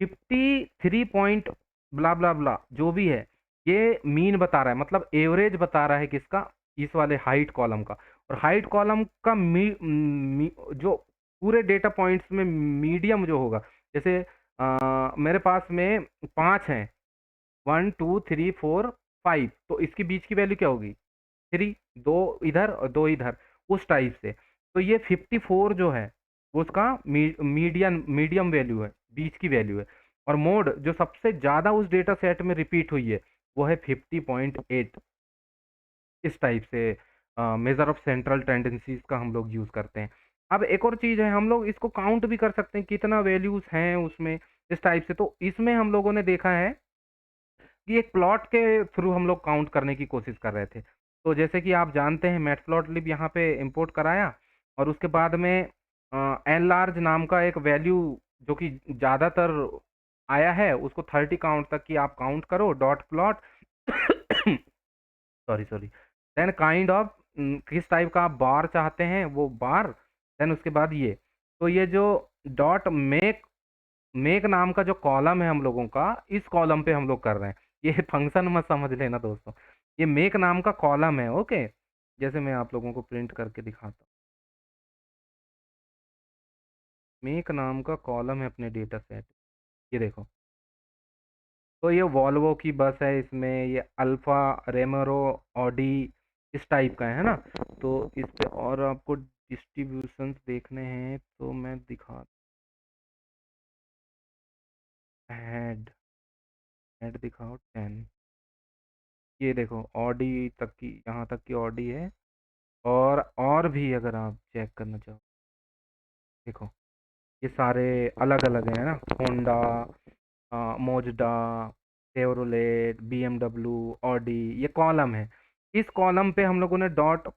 A: 53 पॉइंट ब्ला ब्ला ब्ला जो भी है ये मीन बता रहा है, मतलब एवरेज बता रहा है किसका, इस वाले हाइट कॉलम का. और हाइट कॉलम का जो पूरे डेटा पॉइंट्स में मीडियम जो होगा, जैसे मेरे पास में 5 हैं, 1 2 3 4 5, तो इसके बीच की वैल्यू क्या होगी 3, 2 इधर और 2 इधर, उस टाइप से. तो ये 54 जो है वो उसका मीडियम वैल्यू है, बीच की वैल्यू है. और मोड जो सबसे ज़्यादा उस डेटा सेट में रिपीट हुई है वो है 50.8. इस टाइप से मेजर ऑफ सेंट्रल टेंडेंसीज का हम लोग यूज़ करते हैं. अब एक और चीज़ है, हम लोग इसको काउंट भी कर सकते हैं कितना वैल्यूज़ हैं उसमें, इस टाइप से. तो इसमें हम लोगों ने देखा है कि एक प्लॉट के थ्रू हम लोग काउंट करने की कोशिश कर रहे थे. तो जैसे कि आप जानते हैं मैटप्लॉटलिब यहाँ पे इंपोर्ट कराया और उसके बाद में एन लार्ज नाम का एक वैल्यू जो कि ज़्यादातर आया है उसको 30 काउंट तक की आप काउंट करो, dot plot. Sorry. Then kind of किस टाइप का आप बार चाहते हैं वो बार. देन उसके बाद ये, तो ये जो डॉट मेक नाम का जो कॉलम है हम लोगों का, इस कॉलम पे हम लोग कर रहे हैं. ये फंक्शन मत समझ लेना दोस्तों, ये मेक नाम का कॉलम है. ओके. जैसे मैं आप लोगों को प्रिंट करके दिखाता हूँ, मेक नाम का कॉलम है अपने डेटा सेट. ये देखो, तो ये वॉल्वो की बस है, इसमें ये अल्फा रेमरो ऑडी इस टाइप का है ना. तो इस पे और आपको डिस्ट्रीब्यूशंस देखने हैं तो मैं दिखा, हेड हेड दिखाओ 10. ये देखो ऑडी तक की, यहाँ तक की ऑडी है. और भी अगर आप चेक करना चाहो, देखो ये सारे अलग अलग हैं ना, होंडा, मोजडा, शेवरोलेट, बीएमडब्ल्यू, ऑडी, ये कॉलम है. इस कॉलम पे हम लोगों ने dot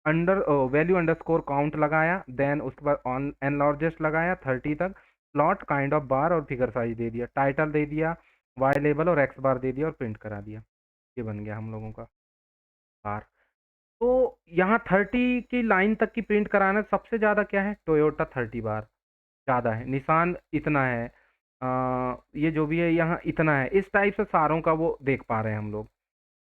A: under value underscore count लगाया. देन उसके बाद ऑन एनलार्जेस्ट लगाया 30 तक. प्लॉट काइंड ऑफ बार और फिगर साइज दे दिया, टाइटल दे दिया, वाई लेबल और एक्स बार दे दिया और प्रिंट करा दिया. ये बन गया हम लोगों का बार. तो यहाँ 30 की लाइन तक की प्रिंट कराना. सबसे ज़्यादा क्या है, टोयोटा 30 बार ज़्यादा है, निशान इतना है, ये जो भी है यहाँ इतना है. इस टाइप से सारों का वो देख पा रहे हैं हम लोग.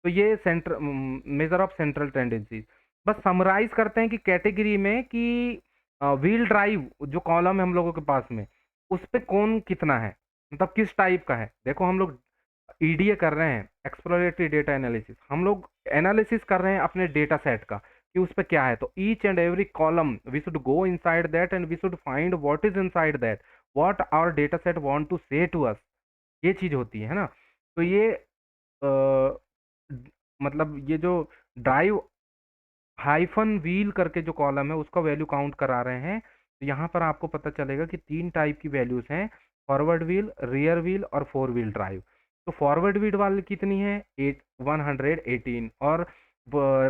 A: तो ये centre major of central tendencies. बस समराइज करते हैं कि कैटेगरी में कि व्हील ड्राइव जो कॉलम है हम लोगों के पास में, उस पे कौन कितना है, मतलब किस टाइप का है. देखो हम लोग ईडीए कर रहे हैं, एक्सप्लोरेटरी डेटा एनालिसिस. हम लोग एनालिसिस कर रहे हैं अपने डेटा सेट का कि उस पे क्या है. तो each and every column we should go inside that and we should find what is inside that, what our data set want to say to us. ये चीज होती है ना. तो ये मतलब ये जो ड्राइव हाइफन व्हील करके जो कॉलम है उसका वैल्यू काउंट करा रहे हैं. तो यहाँ पर आपको पता चलेगा कि 3 टाइप की वैल्यूज हैं, फॉरवर्ड व्हील, रियर व्हील और 4 व्हील ड्राइव. तो फॉरवर्ड व्हील वाली कितनी है 118 और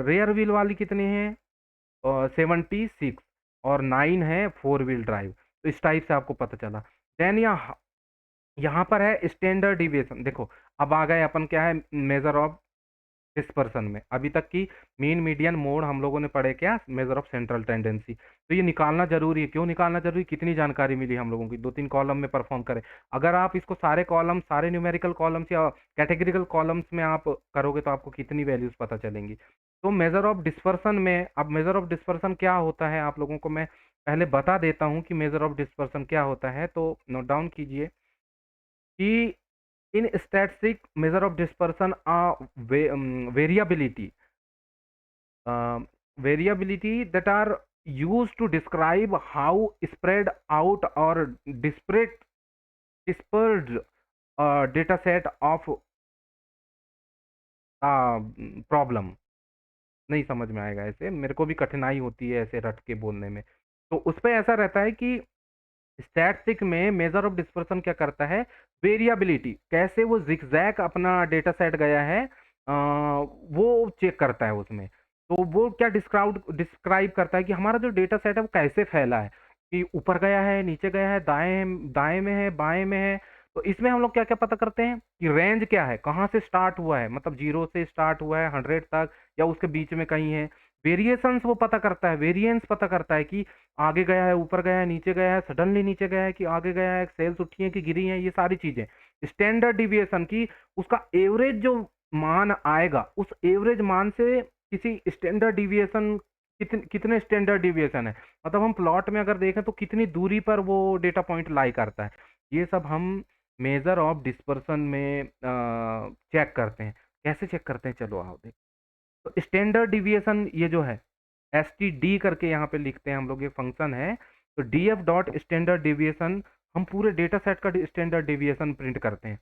A: रियर व्हील वाली कितनी है 76 और 9 है 4 व्हील ड्राइव. तो इस टाइप से आपको पता चला. देन यहाँ पर है स्टैंडर्ड डिविएशन. देखो अब आ गए अपन क्या है मेजर ऑफ डिस्पर्सन में. अभी तक की मीन मीडियन मोड हम लोगों ने पढ़े क्या, मेजर ऑफ सेंट्रल टेंडेंसी. तो ये निकालना जरूरी है. क्यों निकालना जरूरी, कितनी जानकारी मिली हम लोगों की, 2-3 कॉलम में परफॉर्म करें. अगर आप इसको सारे कॉलम, सारे न्यूमेरिकल कॉलम्स या कैटेगरिकल कॉलम्स में आप करोगे तो आपको कितनी वैल्यूज पता चलेंगी. तो मेजर ऑफ डिस्पर्सन में, अब मेजर ऑफ डिस्पर्सन क्या होता है आप लोगों को मैं पहले बता देता हूँ कि मेजर ऑफ डिस्पर्सन क्या होता है. तो नोट डाउन कीजिए कि In statistic measure of dispersion are variability variability that are used to describe how spread out or dispersed data set of problem. नहीं समझ में आएगा ऐसे, मेरे को भी कठिनाई होती है ऐसे रट के बोलने में। तो उस पे ऐसा रहता है कि स्टैटिस्टिक में मेजर ऑफ डिस्पर्सन क्या करता है, वेरिएबिलिटी, कैसे वो जिगजैग अपना डेटा सेट गया है वो चेक करता है उसमें। तो वो क्या डिस्क्राइब करता है कि हमारा जो डेटा सेट है वो कैसे फैला है, कि ऊपर गया है, नीचे गया है, दाएं दाएं में है, बाएं में है। तो इसमें हम लोग क्या क्या पता करते हैं कि रेंज क्या है, कहाँ से स्टार्ट हुआ है, मतलब 0 से स्टार्ट हुआ है 100 तक या उसके बीच में कहीं है। वेरिएशंस वो पता करता है, वेरिएंस पता करता है कि आगे गया है, ऊपर गया है, नीचे गया है, सडनली नीचे गया है कि आगे गया है, सेल्स उठी हैं कि गिरी हैं, ये सारी चीजें। स्टैंडर्ड डिविएशन की उसका एवरेज जो मान आएगा, उस एवरेज मान से किसी स्टैंडर्ड डिविएशन कितने स्टैंडर्ड डिविएशन है, मतलब हम प्लॉट में अगर देखें तो कितनी दूरी पर वो डेटा पॉइंट लाई करता है। ये सब हम मेजर ऑफ डिस्पर्सन में चेक करते हैं। कैसे चेक करते हैं, चलो आओ देख। तो स्टैंडर्ड डिविएशन ये जो है एस टी डी करके यहाँ पे लिखते हैं हम लोग, ये फंक्शन है। तो D F dot standard deviation, हम पूरे डेटा सेट का स्टैंडर्ड डिविएशन प्रिंट करते हैं।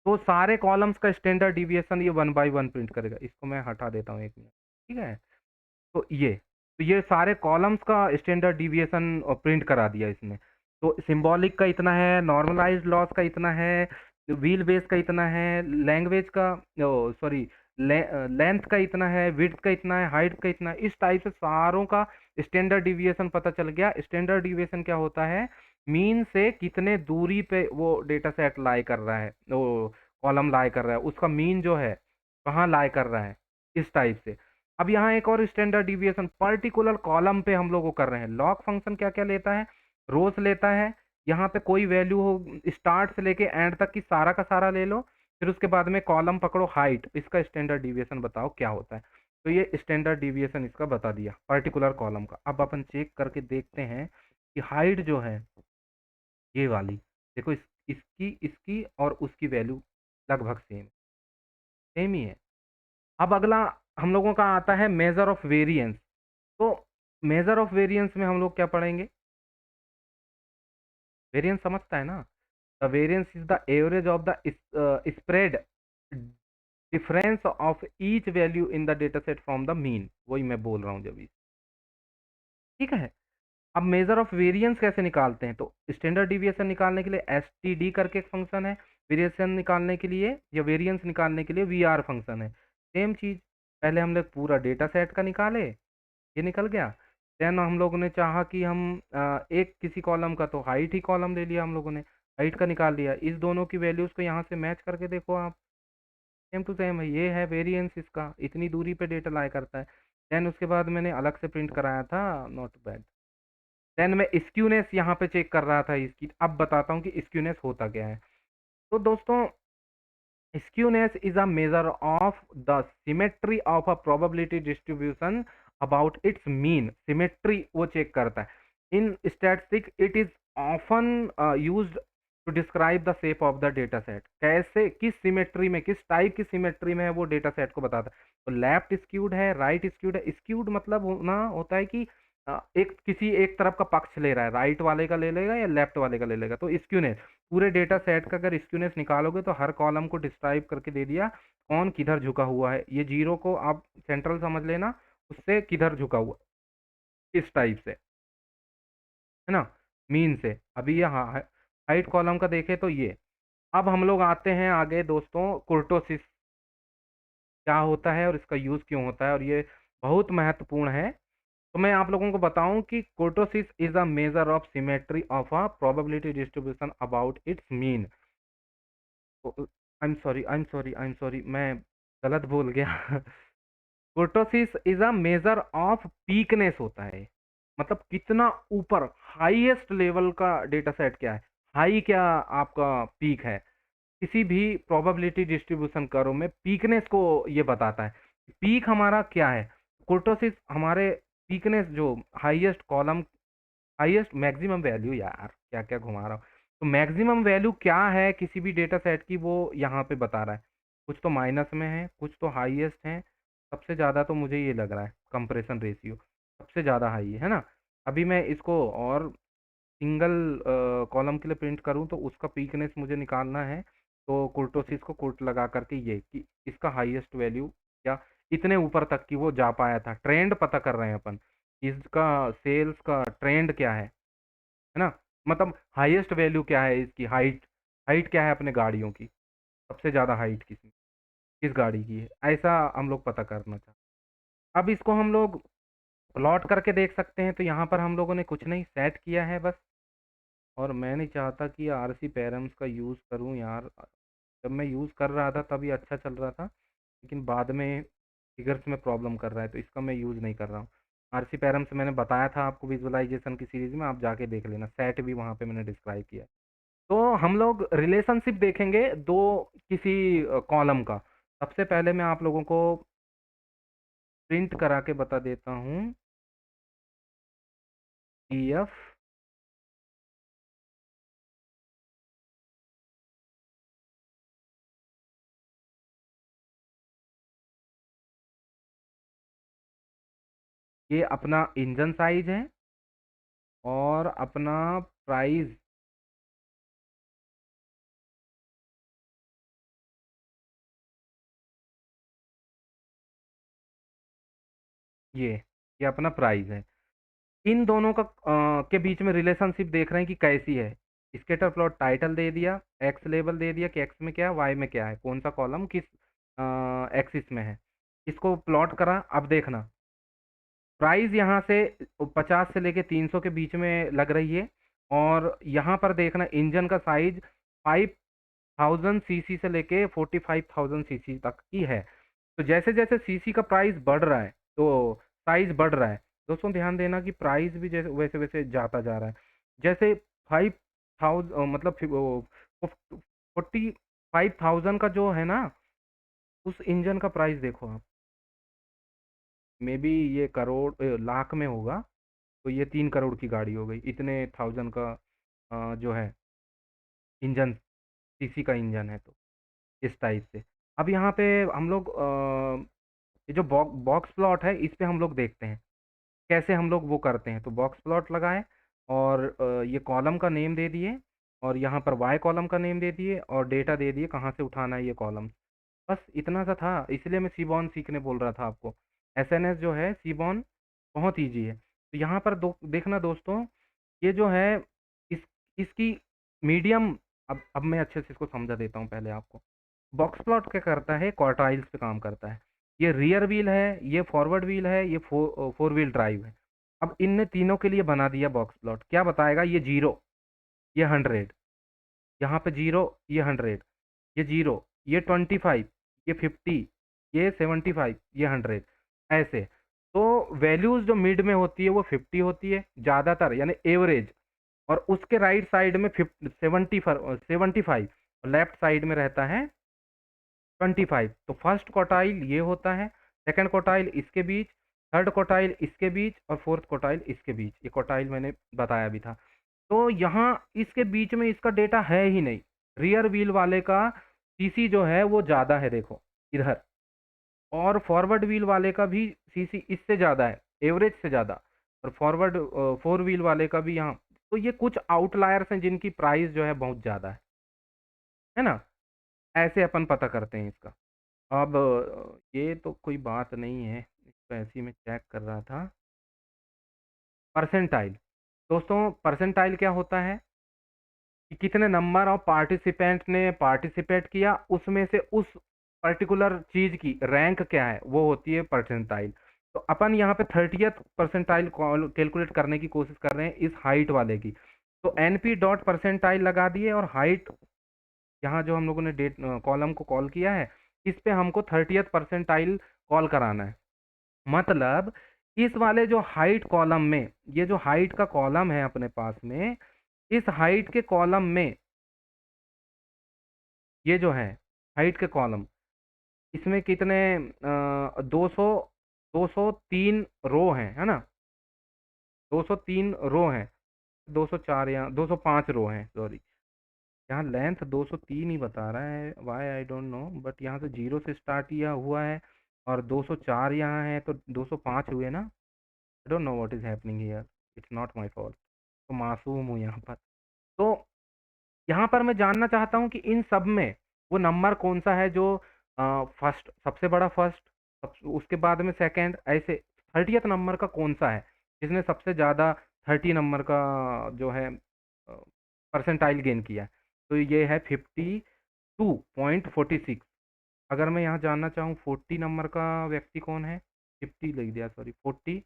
A: तो सारे कॉलम्स का स्टैंडर्ड डिविएशन ये 1 बाई 1 प्रिंट करेगा। इसको मैं हटा देता हूँ 1 मिनट, ठीक है। तो ये सारे कॉलम्स का स्टैंडर्ड डिविएशन प्रिंट करा दिया इसने। तो सिंबॉलिक का इतना है, नॉर्मलाइज्ड लॉस का इतना है, व्हील बेस का इतना है, लैंग्वेज का सॉरी लेंथ का इतना है, विड्थ का इतना है, हाइट का इतना है। इस टाइप से सारों का स्टैंडर्ड डिविएशन पता चल गया। स्टैंडर्ड डिविएशन क्या होता है, मीन से कितने दूरी पे वो डेटा सेट लाई कर रहा है, वो कॉलम लाई कर रहा है, उसका मीन जो है कहाँ लाई कर रहा है, इस टाइप से। अब यहाँ एक और स्टैंडर्ड डिविएशन पर्टिकुलर कॉलम पे हम लोग को कर रहे हैं। लॉग फंक्शन क्या क्या लेता है, रोज लेता है। यहाँ पे कोई वैल्यू हो, स्टार्ट से लेके एंड तक की सारा का सारा ले लो, फिर उसके बाद में कॉलम पकड़ो हाइट, इसका स्टैंडर्ड डिविएशन बताओ क्या होता है। तो ये स्टैंडर्ड डिविएशन इसका बता दिया पर्टिकुलर कॉलम का। अब अपन चेक करके देखते हैं कि हाइट जो है ये वाली, देखो इसकी इसकी और उसकी वैल्यू लगभग सेम सेम ही है। अब अगला हम लोगों का आता है मेजर ऑफ वेरिएंस। तो मेजर ऑफ वेरिएंस में हम लोग क्या पढ़ेंगे, वेरिएंस समझता है ना। The variance is the average of the spread difference of each value in the data set from the mean, वही मैं बोल रहा हूँ जब ठीक है। अब मेजर ऑफ वेरिएंस कैसे निकालते हैं, तो स्टैंडर्ड डिविएशन निकालने के लिए एस टी डी करके एक फंक्शन है, वेरिएशन निकालने के लिए या वेरिएंस निकालने के लिए वी आर फंक्शन है। सेम चीज, पहले हम लोग पूरा डेटा सेट का निकाले, ये निकल गया। देन हम लोगों ने चाहा कि हम एक किसी कॉलम का, तो हाइट ही कॉलम ले लिया हम लोगों ने, हाइट का निकाल लिया। इस दोनों की वैल्यूज को यहाँ से मैच करके देखो आप, सेम टू सेम है। ये है वेरिएंस, इसका इतनी दूरी पे डेटा लाई करता है। देन उसके बाद मैंने अलग से प्रिंट कराया था, नॉट बैड। देन मैं स्क्यूनेस यहाँ पे चेक कर रहा था इसकी। अब बताता हूँ कि स्क्यूनेस होता क्या है। तो दोस्तों skewness is a measure of the symmetry of a probability distribution about its mean। symmetry वो चेक करता है। in statistics it is often used to describe the shape of the data set। कैसे, किस सिमेट्री में, किस type की symmetry में है वो डेटा सेट को बताता है। तो लेफ्ट स्क्यूड है, राइट स्क्यूड है। स्क्यूड मतलब होना होता है कि एक किसी एक तरफ का पक्ष ले रहा है, राइट वाले का ले लेगा या लेफ्ट वाले का ले लेगा। तो स्क्यूनेस, पूरे डेटा सेट का अगर स्क्यूनेस निकालोगे तो हर कॉलम को डिस्क्राइब करके दे दिया कौन किधर झुका हुआ है। ये जीरो को आप सेंट्रल समझ लेना, उससे किधर झुका हुआ, इस टाइप से, है ना, मीन से। अभी ये हाइट कॉलम का देखे तो ये। अब हम लोग आते हैं आगे दोस्तों, कुर्टोसिस क्या होता है और इसका यूज क्यों होता है, और ये बहुत महत्वपूर्ण है। तो मैं आप लोगों को बताऊं कि kurtosis is a measure of symmetry of a probability distribution about its mean. I am sorry मैं गलत बोल गया। Kurtosis is a measure of peakness होता है, मतलब कितना ऊपर, हाईएस्ट लेवल का डेटा सेट क्या है, हाई क्या आपका पीक है। किसी भी प्रोबेबिलिटी डिस्ट्रीब्यूशन कर्व में पीकनेस को ये बताता है, पीक हमारा क्या है। कुर्टोसिस हमारे पीकनेस जो highest column, highest maximum value, यार क्या क्या घुमा रहा हूँ, तो मैक्सिमम वैल्यू क्या है किसी भी डेटा सेट की वो यहाँ पे बता रहा है। कुछ तो माइनस में है, कुछ तो हाईएस्ट है। सबसे ज़्यादा तो मुझे ये लग रहा है कंप्रेशन रेशियो सबसे ज़्यादा हाई है ना। अभी मैं इसको और सिंगल कॉलम के लिए प्रिंट करूँ तो उसका पीकनेस मुझे निकालना है। तो कुर्टोसिस को कुर्ट लगा करके ये कि इसका हाईएस्ट वैल्यू या इतने ऊपर तक की वो जा पाया था, ट्रेंड पता कर रहे हैं अपन, इसका सेल्स का ट्रेंड क्या है ना। मतलब हाईएस्ट वैल्यू क्या है इसकी, हाइट, हाइट क्या है अपने गाड़ियों की, सबसे ज़्यादा हाइट किस गाड़ी की है, ऐसा हम लोग पता करना चाहते। अब इसको हम लोग प्लॉट करके देख सकते हैं। तो यहाँ पर हम लोगों ने कुछ नहीं सेट किया है बस। और मैं नहीं चाहता कि आरसी पैरम्स का यूज़ करूँ यार। जब मैं यूज़ कर रहा था तभी अच्छा चल रहा था, लेकिन बाद में फिगर्स में प्रॉब्लम कर रहा है, तो इसका मैं यूज़ नहीं कर रहा हूँ। आरसी पैरम्स मैंने बताया था आपको विजुअलाइजेशन की सीरीज में, आप जाके देख लेना, सेट भी वहाँ पे मैंने डिस्क्राइब किया है। तो हम लोग रिलेशनशिप देखेंगे दो किसी कॉलम का। सबसे पहले मैं आप लोगों को प्रिंट करा के बता देता हूँ। EF ये अपना इंजन साइज है और अपना प्राइस ये अपना प्राइस है। इन दोनों का के बीच में रिलेशनशिप देख रहे हैं कि कैसी है। स्केटर प्लॉट टाइटल दे दिया, एक्स लेबल दे दिया कि एक्स में क्या है, वाई में क्या है, कौन सा कॉलम किस एक्सिस में है। इसको प्लॉट करा। अब देखना प्राइस यहाँ से 50 से लेके 300 के बीच में लग रही है। और यहाँ पर देखना इंजन का साइज 5000 सीसी से लेके 45,000 सीसी तक की है। तो जैसे जैसे सीसी का प्राइस बढ़ रहा है तो साइज बढ़ रहा है। दोस्तों ध्यान देना कि प्राइस भी जैसे वैसे वैसे जाता जा रहा है। जैसे 5,000 मतलब 45,000 का जो है ना, उस इंजन का प्राइस देखो आप। मे बी ये करोड़ लाख में होगा। तो ये 3 करोड़ की गाड़ी हो गई, इतने थाउजेंड का जो है इंजन, सीसी का इंजन है। तो इस टाइप से अब यहाँ पे हम लोग ये जो बॉक्स प्लॉट है इस पे हम लोग देखते हैं कैसे हम लोग वो करते हैं। तो बॉक्स प्लॉट लगाए और ये कॉलम का नेम दे दिए और यहाँ पर वाई कॉलम का नेम दे दिए और डेटा दे दिए कहाँ से उठाना है ये कॉलम। बस इतना सा था, इसलिए मैं सीबॉन सीखने बोल रहा था आपको। एसएनएस जो है सीबॉन बहुत ईजी है। तो यहाँ पर देखना दोस्तों, ये जो है इस इसकी मीडियम, अब मैं अच्छे से इसको समझा देता हूँ पहले आपको। बॉक्स प्लॉट क्या करता है, क्वार्टाइल्स पे काम करता है। ये रियर व्हील है, ये फॉरवर्ड व्हील है, ये फोर व्हील ड्राइव है। अब इनने तीनों के लिए बना दिया बॉक्स प्लॉट। क्या बताएगा, ये 0, ये 100, यहाँ पे 0, ये 100, ये 0, ये 25, ये 50, ये 75, ये 100, ऐसे। तो वैल्यूज जो मिड में होती है वो 50 होती है ज़्यादातर, यानी एवरेज। और उसके राइट साइड में 75 और लेफ्ट साइड में रहता है 25। तो फर्स्ट क्वार्टाइल ये होता है, सेकंड क्वार्टाइल इसके बीच, थर्ड क्वार्टाइल इसके बीच और फोर्थ क्वार्टाइल इसके बीच। ये क्वार्टाइल मैंने बताया भी था। तो यहाँ इसके बीच में इसका डेटा है ही नहीं। रियर व्हील वाले का सीसी जो है वो ज़्यादा है, देखो इधर। और फॉरवर्ड व्हील वाले का भी सीसी इससे ज़्यादा है, एवरेज से ज़्यादा। और फॉरवर्ड फोर व्हील वाले का भी यहाँ। तो ये कुछ आउटलायर्स हैं जिनकी प्राइस जो है बहुत ज़्यादा है ना। ऐसे अपन पता करते हैं इसका। अब ये तो कोई बात नहीं है, इसको ऐसे ही मैं चेक कर रहा था। परसेंटाइल, दोस्तों परसेंटाइल क्या होता है कि कितने नंबर ऑफ पार्टिसिपेंट ने पार्टिसिपेट किया, उसमें से उस पर्टिकुलर चीज की रैंक क्या है, वो होती है परसेंटाइल। तो अपन यहाँ पे 30th परसेंटाइल कैलकुलेट करने की कोशिश कर रहे हैं इस हाइट वाले की। तो एनपी डॉट परसेंटाइल लगा दिए और हाइट, यहाँ जो हम लोगों ने डेट कॉलम को कॉल किया है, इस पे हमको 30th परसेंटाइल कॉल कराना है। मतलब इस वाले जो हाइट कॉलम में, ये जो हाइट का कॉलम है अपने पास में, इस हाइट के कॉलम में ये जो है हाइट के कॉलम, इसमें कितने 203 रो हैं, है ना। 203 रो हैं, 204 या 205 रो हैं, सॉरी। यहाँ लेंथ 203 ही बता रहा है, why I don't know, but यहाँ से 0 से स्टार्ट किया हुआ है और 204 यहाँ है तो 205 हुए ना। आई don't know what is happening here, it's not my fault. तो मासूम हूँ यहाँ पर। तो यहाँ पर मैं जानना चाहता हूँ कि इन सब में वो नंबर कौन सा है जो फर्स्ट, सबसे बड़ा फर्स्ट, उसके बाद में सेकंड, ऐसे 30th नंबर का कौन सा है जिसने सबसे ज़्यादा 30 नंबर का जो है परसेंटाइल गेन किया है। तो ये है 52.46। अगर मैं यहाँ जानना चाहूँ 40 नंबर का व्यक्ति कौन है, 50 लिख दिया, सॉरी 40,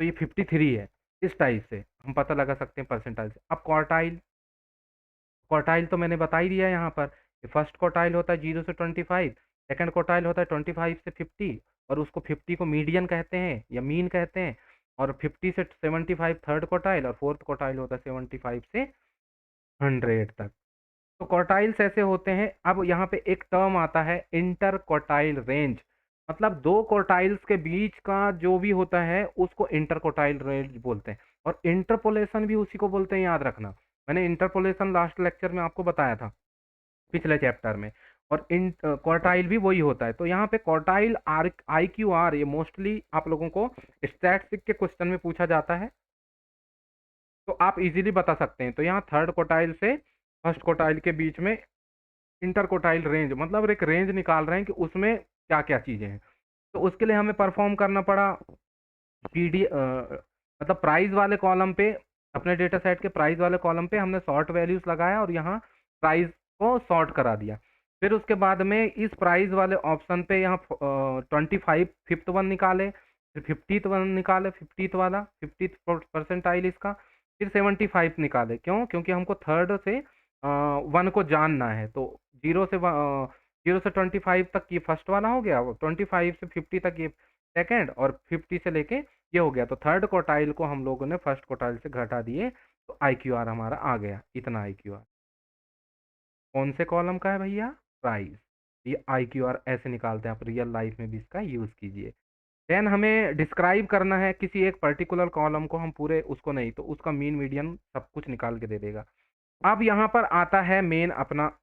A: तो ये 53 है। इस टाइप से हम पता लगा सकते हैं परसेंटाइल से। अब क्वार्टाइल, क्वार्टाइल तो मैंने बता ही दिया यहाँ पर। फर्स्ट क्वार्टाइल होता है 0 से 25, सेकंड क्वार्टाइल होता है 25 से 50, और उसको 50 को मीडियन कहते हैं या मीन कहते हैं, और 50 से 75 थर्ड क्वार्टाइल, और फोर्थ क्वार्टाइल होता है 75 से 100 तक। तो क्वार्टाइल्स ऐसे होते हैं। अब यहाँ पे एक टर्म आता है इंटर क्वार्टाइल रेंज, मतलब दो क्वार्टाइल्स के बीच का जो भी होता है उसको इंटर क्वार्टाइल रेंज बोलते हैं। और इंटरपोलेशन भी उसी को बोलते हैं, याद रखना। मैंने इंटरपोलेशन लास्ट लेक्चर में आपको बताया था, पिछले चैप्टर में। और इन क्वार्टाइल भी वही होता है। तो यहाँ पे क्वार्टाइल आर IQR, ये मोस्टली आप लोगों को स्टैटिस्टिक्स के क्वेश्चन में पूछा जाता है, तो आप इजीली बता सकते हैं। तो यहाँ थर्ड क्वार्टाइल से फर्स्ट क्वार्टाइल के बीच में इंटर क्वार्टाइल रेंज, मतलब एक रेंज निकाल रहे हैं कि उसमें क्या क्या चीज़ें हैं। तो उसके लिए हमें परफॉर्म करना पड़ा PD, मतलब प्राइस वाले कॉलम पे, अपने डेटा सेट के प्राइस वाले कॉलम पे हमने सॉर्ट वैल्यूज लगाया और यहाँ प्राइस को सॉर्ट करा दिया। फिर उसके बाद में इस प्राइस वाले ऑप्शन पे यहाँ 25 फिफ्थ वन निकाले, फिर 50th वन निकाले, 50th वाला 50th परसेंटाइल इसका, फिर 75 निकाले। क्यों? क्योंकि हमको थर्ड से वन को जानना है। तो 0 से 25 तक ये फर्स्ट वाला हो गया, 25 से 50 तक ये सेकंड, और 50 से लेके ये हो गया। तो थर्ड क्वार्टाइल को हम लोगों ने फर्स्ट क्वार्टाइल से घटा दिए, तो IQR हमारा आ गया, इतना IQR। कौन से कॉलम का है भैया? प्राइस। ये IQR ऐसे निकालते हैं, आप रियल लाइफ में भी इसका यूज कीजिए। देन हमें डिस्क्राइब करना है किसी एक पर्टिकुलर कॉलम को, हम पूरे उसको नहीं, तो उसका मीन मीडियन सब कुछ निकाल के दे देगा। अब यहाँ पर आता है मेन अपना,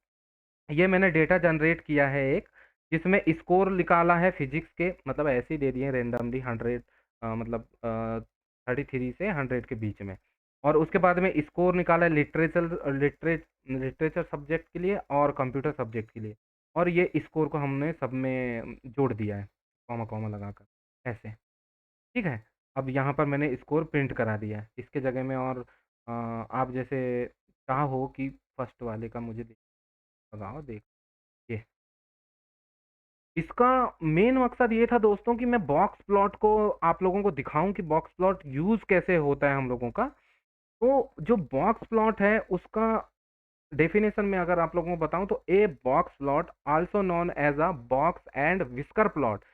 A: ये मैंने डेटा जनरेट किया है एक, जिसमें स्कोर निकाला है फिजिक्स के, मतलब ऐसे ही दे दिए रेंडमली 100, मतलब 33 से 100 के बीच में। और उसके बाद में स्कोर निकाला है लिटरेचर सब्जेक्ट के लिए और कंप्यूटर सब्जेक्ट के लिए, और ये स्कोर को हमने सब में जोड़ दिया है कॉमा कॉमा लगाकर, ऐसे। ठीक है। अब यहाँ पर मैंने स्कोर प्रिंट करा दिया है इसके जगह में। और आप जैसे चाहो कि फर्स्ट वाले का मुझे लगाओ, देख ये। इसका मेन मकसद ये था दोस्तों कि मैं बॉक्स प्लॉट को आप लोगों को दिखाऊं कि बॉक्स प्लॉट यूज कैसे होता है हम लोगों का। तो जो बॉक्स प्लॉट है उसका डेफिनेशन में अगर आप लोगों को बताऊं तो a box plot also known as a box and whisker plot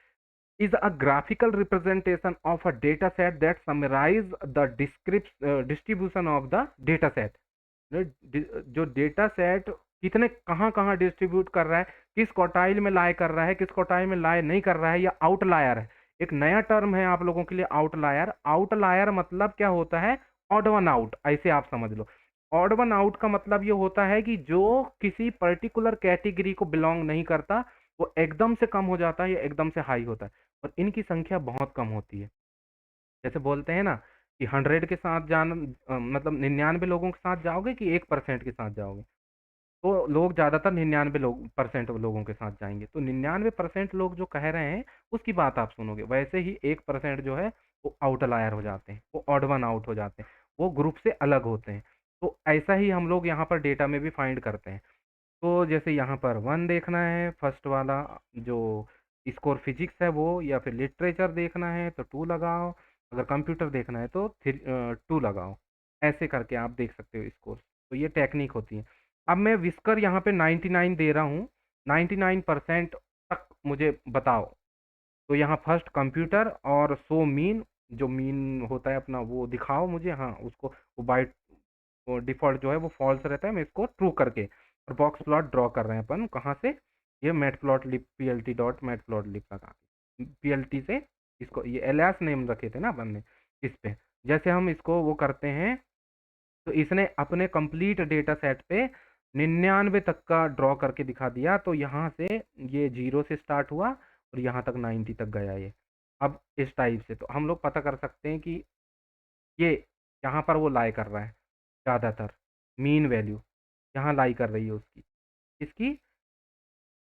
A: is a graphical representation of a data set that summarize the distribution of the data set। जो डेटा सेट कितने कहाँ कहाँ डिस्ट्रीब्यूट कर रहा है, किस क्वार्टाइल में लाई कर रहा है, किस क्वार्टाइल में लाई नहीं कर रहा है, या आउटलायर है। एक नया टर्म है आप लोगों के लिए, आउटलायर। आउटलायर मतलब क्या होता है? ऑड वन आउट, ऐसे आप समझ लो। ऑड वन आउट का मतलब ये होता है कि जो किसी पर्टिकुलर कैटेगरी को बिलोंग नहीं करता, वो एकदम से कम हो जाता है या एकदम से हाई होता है, और इनकी संख्या बहुत कम होती है। जैसे बोलते हैं ना कि 100 के साथ मतलब 99 लोगों के साथ जाओगे कि 1% के साथ जाओगे, तो लोग ज़्यादातर 99% लोगों के साथ जाएंगे। तो 99% लोग जो कह रहे हैं उसकी बात आप सुनोगे। वैसे ही 1% जो है वो आउटलायर हो जाते हैं, वो ऑड वन आउट हो जाते हैं, वो ग्रुप से अलग होते हैं। तो ऐसा ही हम लोग यहाँ पर डेटा में भी फाइंड करते हैं। तो जैसे यहाँ पर 1 देखना है फर्स्ट वाला, जो स्कोर फिजिक्स है वो, या फिर लिटरेचर देखना है तो 2 लगाओ, अगर कंप्यूटर देखना है तो 2 लगाओ। ऐसे करके आप देख सकते हो स्कोर। तो ये टेक्निक होती है। अब मैं विस्कर यहाँ पे 99 दे रहा हूँ, 99% तक मुझे बताओ। तो यहाँ फर्स्ट कंप्यूटर और सो मीन, जो मीन होता है अपना वो दिखाओ मुझे। हाँ, उसको वो बाई डिफ़ॉल्ट जो है वो फॉल्स रहता है, मैं इसको ट्रू करके, और बॉक्स प्लॉट ड्रॉ कर रहे हैं अपन कहाँ से? ये मैटप्लॉटलिब PLT डॉट मैटप्लॉटलिब लगा के, PLT से इसको, ये एलियास नेम रखे थे ना अपन ने इस पे। जैसे हम इसको वो करते हैं, तो इसने अपने कंप्लीट डेटा सेट पे 99 तक का ड्रॉ करके दिखा दिया। तो यहाँ से ये 0 से स्टार्ट हुआ और यहाँ तक 90 तक गया ये। अब इस टाइप से तो हम लोग पता कर सकते हैं कि ये यहाँ पर वो लाई कर रहा है ज़्यादातर, मीन वैल्यू यहाँ लाई कर रही है उसकी, इसकी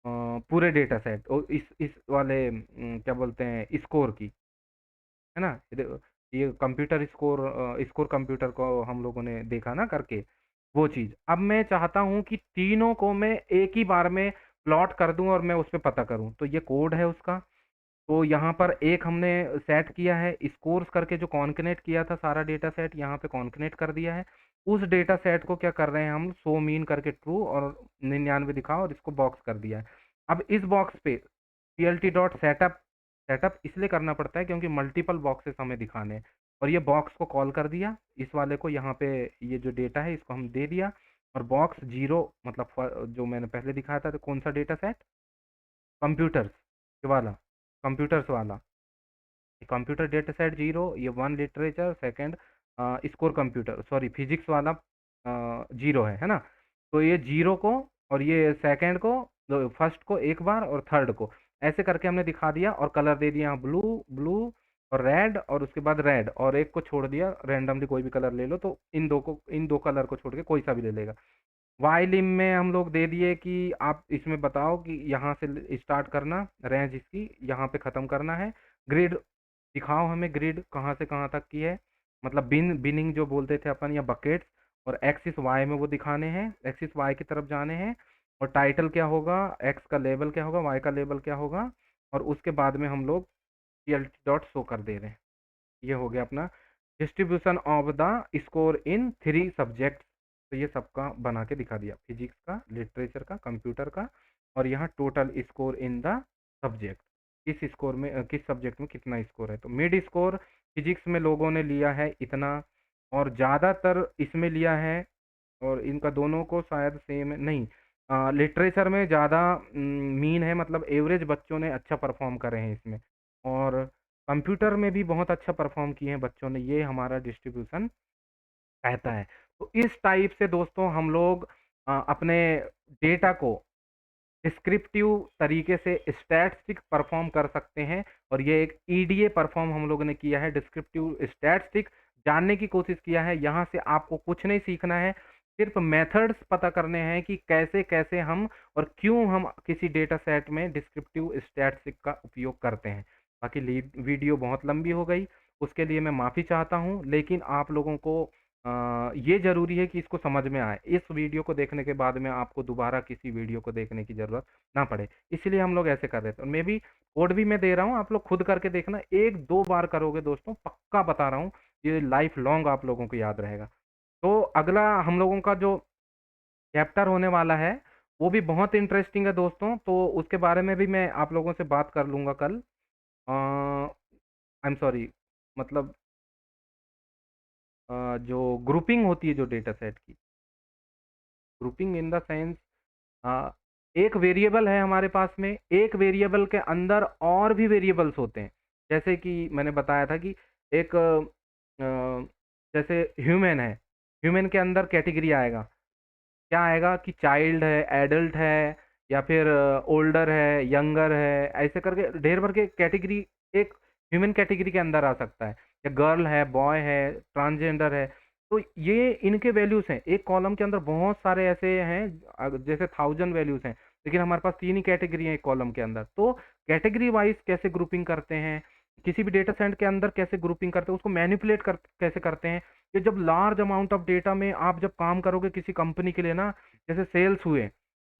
A: पूरे डेटा सेट और इस वाले क्या बोलते हैं स्कोर की, है ना? ये कंप्यूटर स्कोर, स्कोर कंप्यूटर को हम लोगों ने देखा ना करके, वो चीज़। अब मैं चाहता हूँ कि तीनों को मैं एक ही बार में प्लॉट कर दूँ और मैं उस पे पता करूँ। तो ये कोड है उसका। तो यहाँ पर एक हमने सेट किया है स्कोर्स करके, जो कॉन्कनेट किया था सारा डेटा सेट यहाँ पे कॉन्कनेट कर दिया है। उस डेटा सेट को क्या कर रहे हैं हम, सो मीन करके ट्रू और 99 दिखा और इसको बॉक्स कर दिया है। अब इस बॉक्स पे plt डॉट सेटअप, सेटअप इसलिए करना पड़ता है क्योंकि मल्टीपल बॉक्सेस हमें दिखाने हैं। और ये बॉक्स को कॉल कर दिया, इस वाले को यहाँ पे, ये जो डेटा है इसको हम दे दिया। और बॉक्स जीरो मतलब जो मैंने पहले दिखाया था, तो कौन सा डेटा सेट, कंप्यूटर्स वाला, कंप्यूटर्स वाला कंप्यूटर डेटा सेट जीरो, ये one literature, second score computer, sorry physics वाला जीरो है ना? तो ये जीरो को और ये सेकंड को, फर्स्ट को एक बार और थर्ड को ऐसे करके हमने दिखा दिया और कलर दे दिया ब्लू, ब्लू और रेड, और उसके बाद रेड, और एक को छोड़ दिया रैंडमली, कोई भी कलर ले लो। तो इन दो कलर को छोड़ के कोई सा भी ले लेगा। वाई लिम में हम लोग दे दिए कि आप इसमें बताओ कि यहाँ से स्टार्ट करना, रेंज इसकी यहाँ पे ख़त्म करना है। ग्रिड दिखाओ हमें, ग्रिड कहाँ से कहाँ तक की है, मतलब बिनिंग जो बोलते थे अपन, या बकेट्स। और एक्सिस वाई में वो दिखाने हैं, एक्सिस वाई की तरफ जाने हैं। और टाइटल क्या होगा, एक्स का लेबल क्या होगा, वाई का लेबल क्या होगा। और उसके बाद में हम लोग plt डॉट शो कर दे रहे हैं। ये हो गया अपना distribution of the score in 3 subject. तो ये सबका बना के दिखा दिया, फिजिक्स का, लिटरेचर का, कंप्यूटर का। और यहाँ total score in the subject, किस स्कोर में किस सब्जेक्ट में कितना स्कोर है। तो मिड स्कोर फिजिक्स में लोगों ने लिया है इतना, और ज़्यादातर इसमें लिया है, और इनका दोनों को शायद सेम नहीं, लिटरेचर में ज़्यादा मीन है, मतलब एवरेज बच्चों ने अच्छा परफॉर्म करे हैं इसमें। और कंप्यूटर में भी बहुत अच्छा परफॉर्म किए हैं बच्चों ने, ये हमारा डिस्ट्रीब्यूशन कहता है। तो इस टाइप से दोस्तों हम लोग अपने डेटा को डिस्क्रिप्टिव तरीके से स्टैटिस्टिक परफॉर्म कर सकते हैं। और ये एक ईडीए परफॉर्म हम लोगों ने किया है, डिस्क्रिप्टिव स्टैटिस्टिक जानने की कोशिश किया है। यहाँ से आपको कुछ नहीं सीखना है, सिर्फ मेथड्स पता करने हैं कि कैसे कैसे हम और क्यों हम किसी डेटा सेट में डिस्क्रिप्टिव स्टैटिस्टिक का उपयोग करते हैं। बाकी वीडियो बहुत लंबी हो गई, उसके लिए मैं माफ़ी चाहता हूँ, लेकिन आप लोगों को ये ज़रूरी है कि इसको समझ में आए। इस वीडियो को देखने के बाद में आपको दोबारा किसी वीडियो को देखने की ज़रूरत ना पड़े, इसलिए हम लोग ऐसे कर रहे थे। और मैं भी कोड भी मैं दे रहा हूँ, आप लोग खुद करके देखना, 1-2 बार करोगे दोस्तों, पक्का बता रहा हूँ, ये लाइफ लॉन्ग आप लोगों को याद रहेगा। तो अगला हम लोगों का जो चैप्टर होने वाला है, वो भी बहुत इंटरेस्टिंग है दोस्तों, तो उसके बारे में भी मैं आप लोगों से बात कर लूँगा कल। आई एम सॉरी, मतलब जो ग्रुपिंग होती है जो डेटा सेट की, ग्रुपिंग इन द सेंस, एक वेरिएबल है हमारे पास में, एक वेरिएबल के अंदर और भी वेरिएबल्स होते हैं। जैसे कि मैंने बताया था कि एक जैसे ह्यूमन है, ह्यूमन के अंदर कैटेगरी आएगा, क्या आएगा कि चाइल्ड है, एडल्ट है, या फिर ओल्डर है, यंगर है, ऐसे करके ढेर भर के कैटेगरी एक ह्यूमन कैटेगरी के अंदर आ सकता है। या गर्ल है, बॉय है, ट्रांसजेंडर है। तो ये इनके वैल्यूज हैं, एक कॉलम के अंदर बहुत सारे ऐसे हैं, जैसे 1000 वैल्यूज हैं, लेकिन हमारे पास 3 ही कैटेगरी है एक कॉलम के अंदर। तो कैटेगरी वाइज कैसे ग्रुपिंग करते हैं, किसी भी डेटा सेट के अंदर कैसे ग्रुपिंग करते हैं, उसको मैनिपुलेट कैसे करते हैं। कि जब लार्ज अमाउंट ऑफ डेटा में आप जब काम करोगे किसी कंपनी के लिए ना, जैसे सेल्स हुए,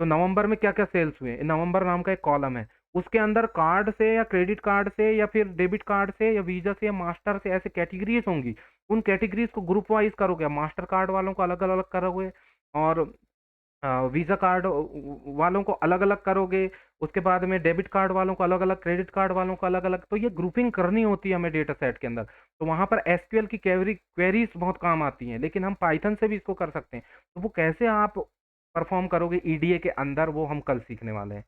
A: तो नवंबर में क्या क्या सेल्स हुए, नवंबर नाम का एक कॉलम है, उसके अंदर कार्ड से या क्रेडिट कार्ड से या फिर डेबिट कार्ड से या वीजा से या मास्टर से ऐसे कैटेगरीज होंगी। उन कैटेगरीज को ग्रुप वाइज करोगे, मास्टर कार्ड वालों को अलग अलग करोगे, और वीज़ा कार्ड वालों को अलग अलग करोगे, उसके बाद में डेबिट कार्ड वालों को अलग अलग, क्रेडिट कार्ड वालों को अलग अलग। तो ये ग्रुपिंग करनी होती है हमें डेटा सेट के अंदर। तो वहाँ पर एसक्यूएल की क्वेरीज बहुत काम आती हैं, लेकिन हम पाइथन से भी इसको कर सकते हैं। तो वो कैसे आप परफॉर्म करोगे ईडीए के अंदर, वो हम कल सीखने वाले हैं,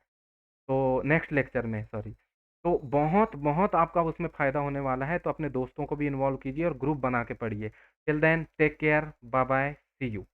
A: तो नेक्स्ट लेक्चर में, सॉरी। तो बहुत बहुत आपका उसमें फ़ायदा होने वाला है, तो अपने दोस्तों को भी इन्वॉल्व कीजिए और ग्रुप बना के पढ़िए। Till then take care, bye bye, see you.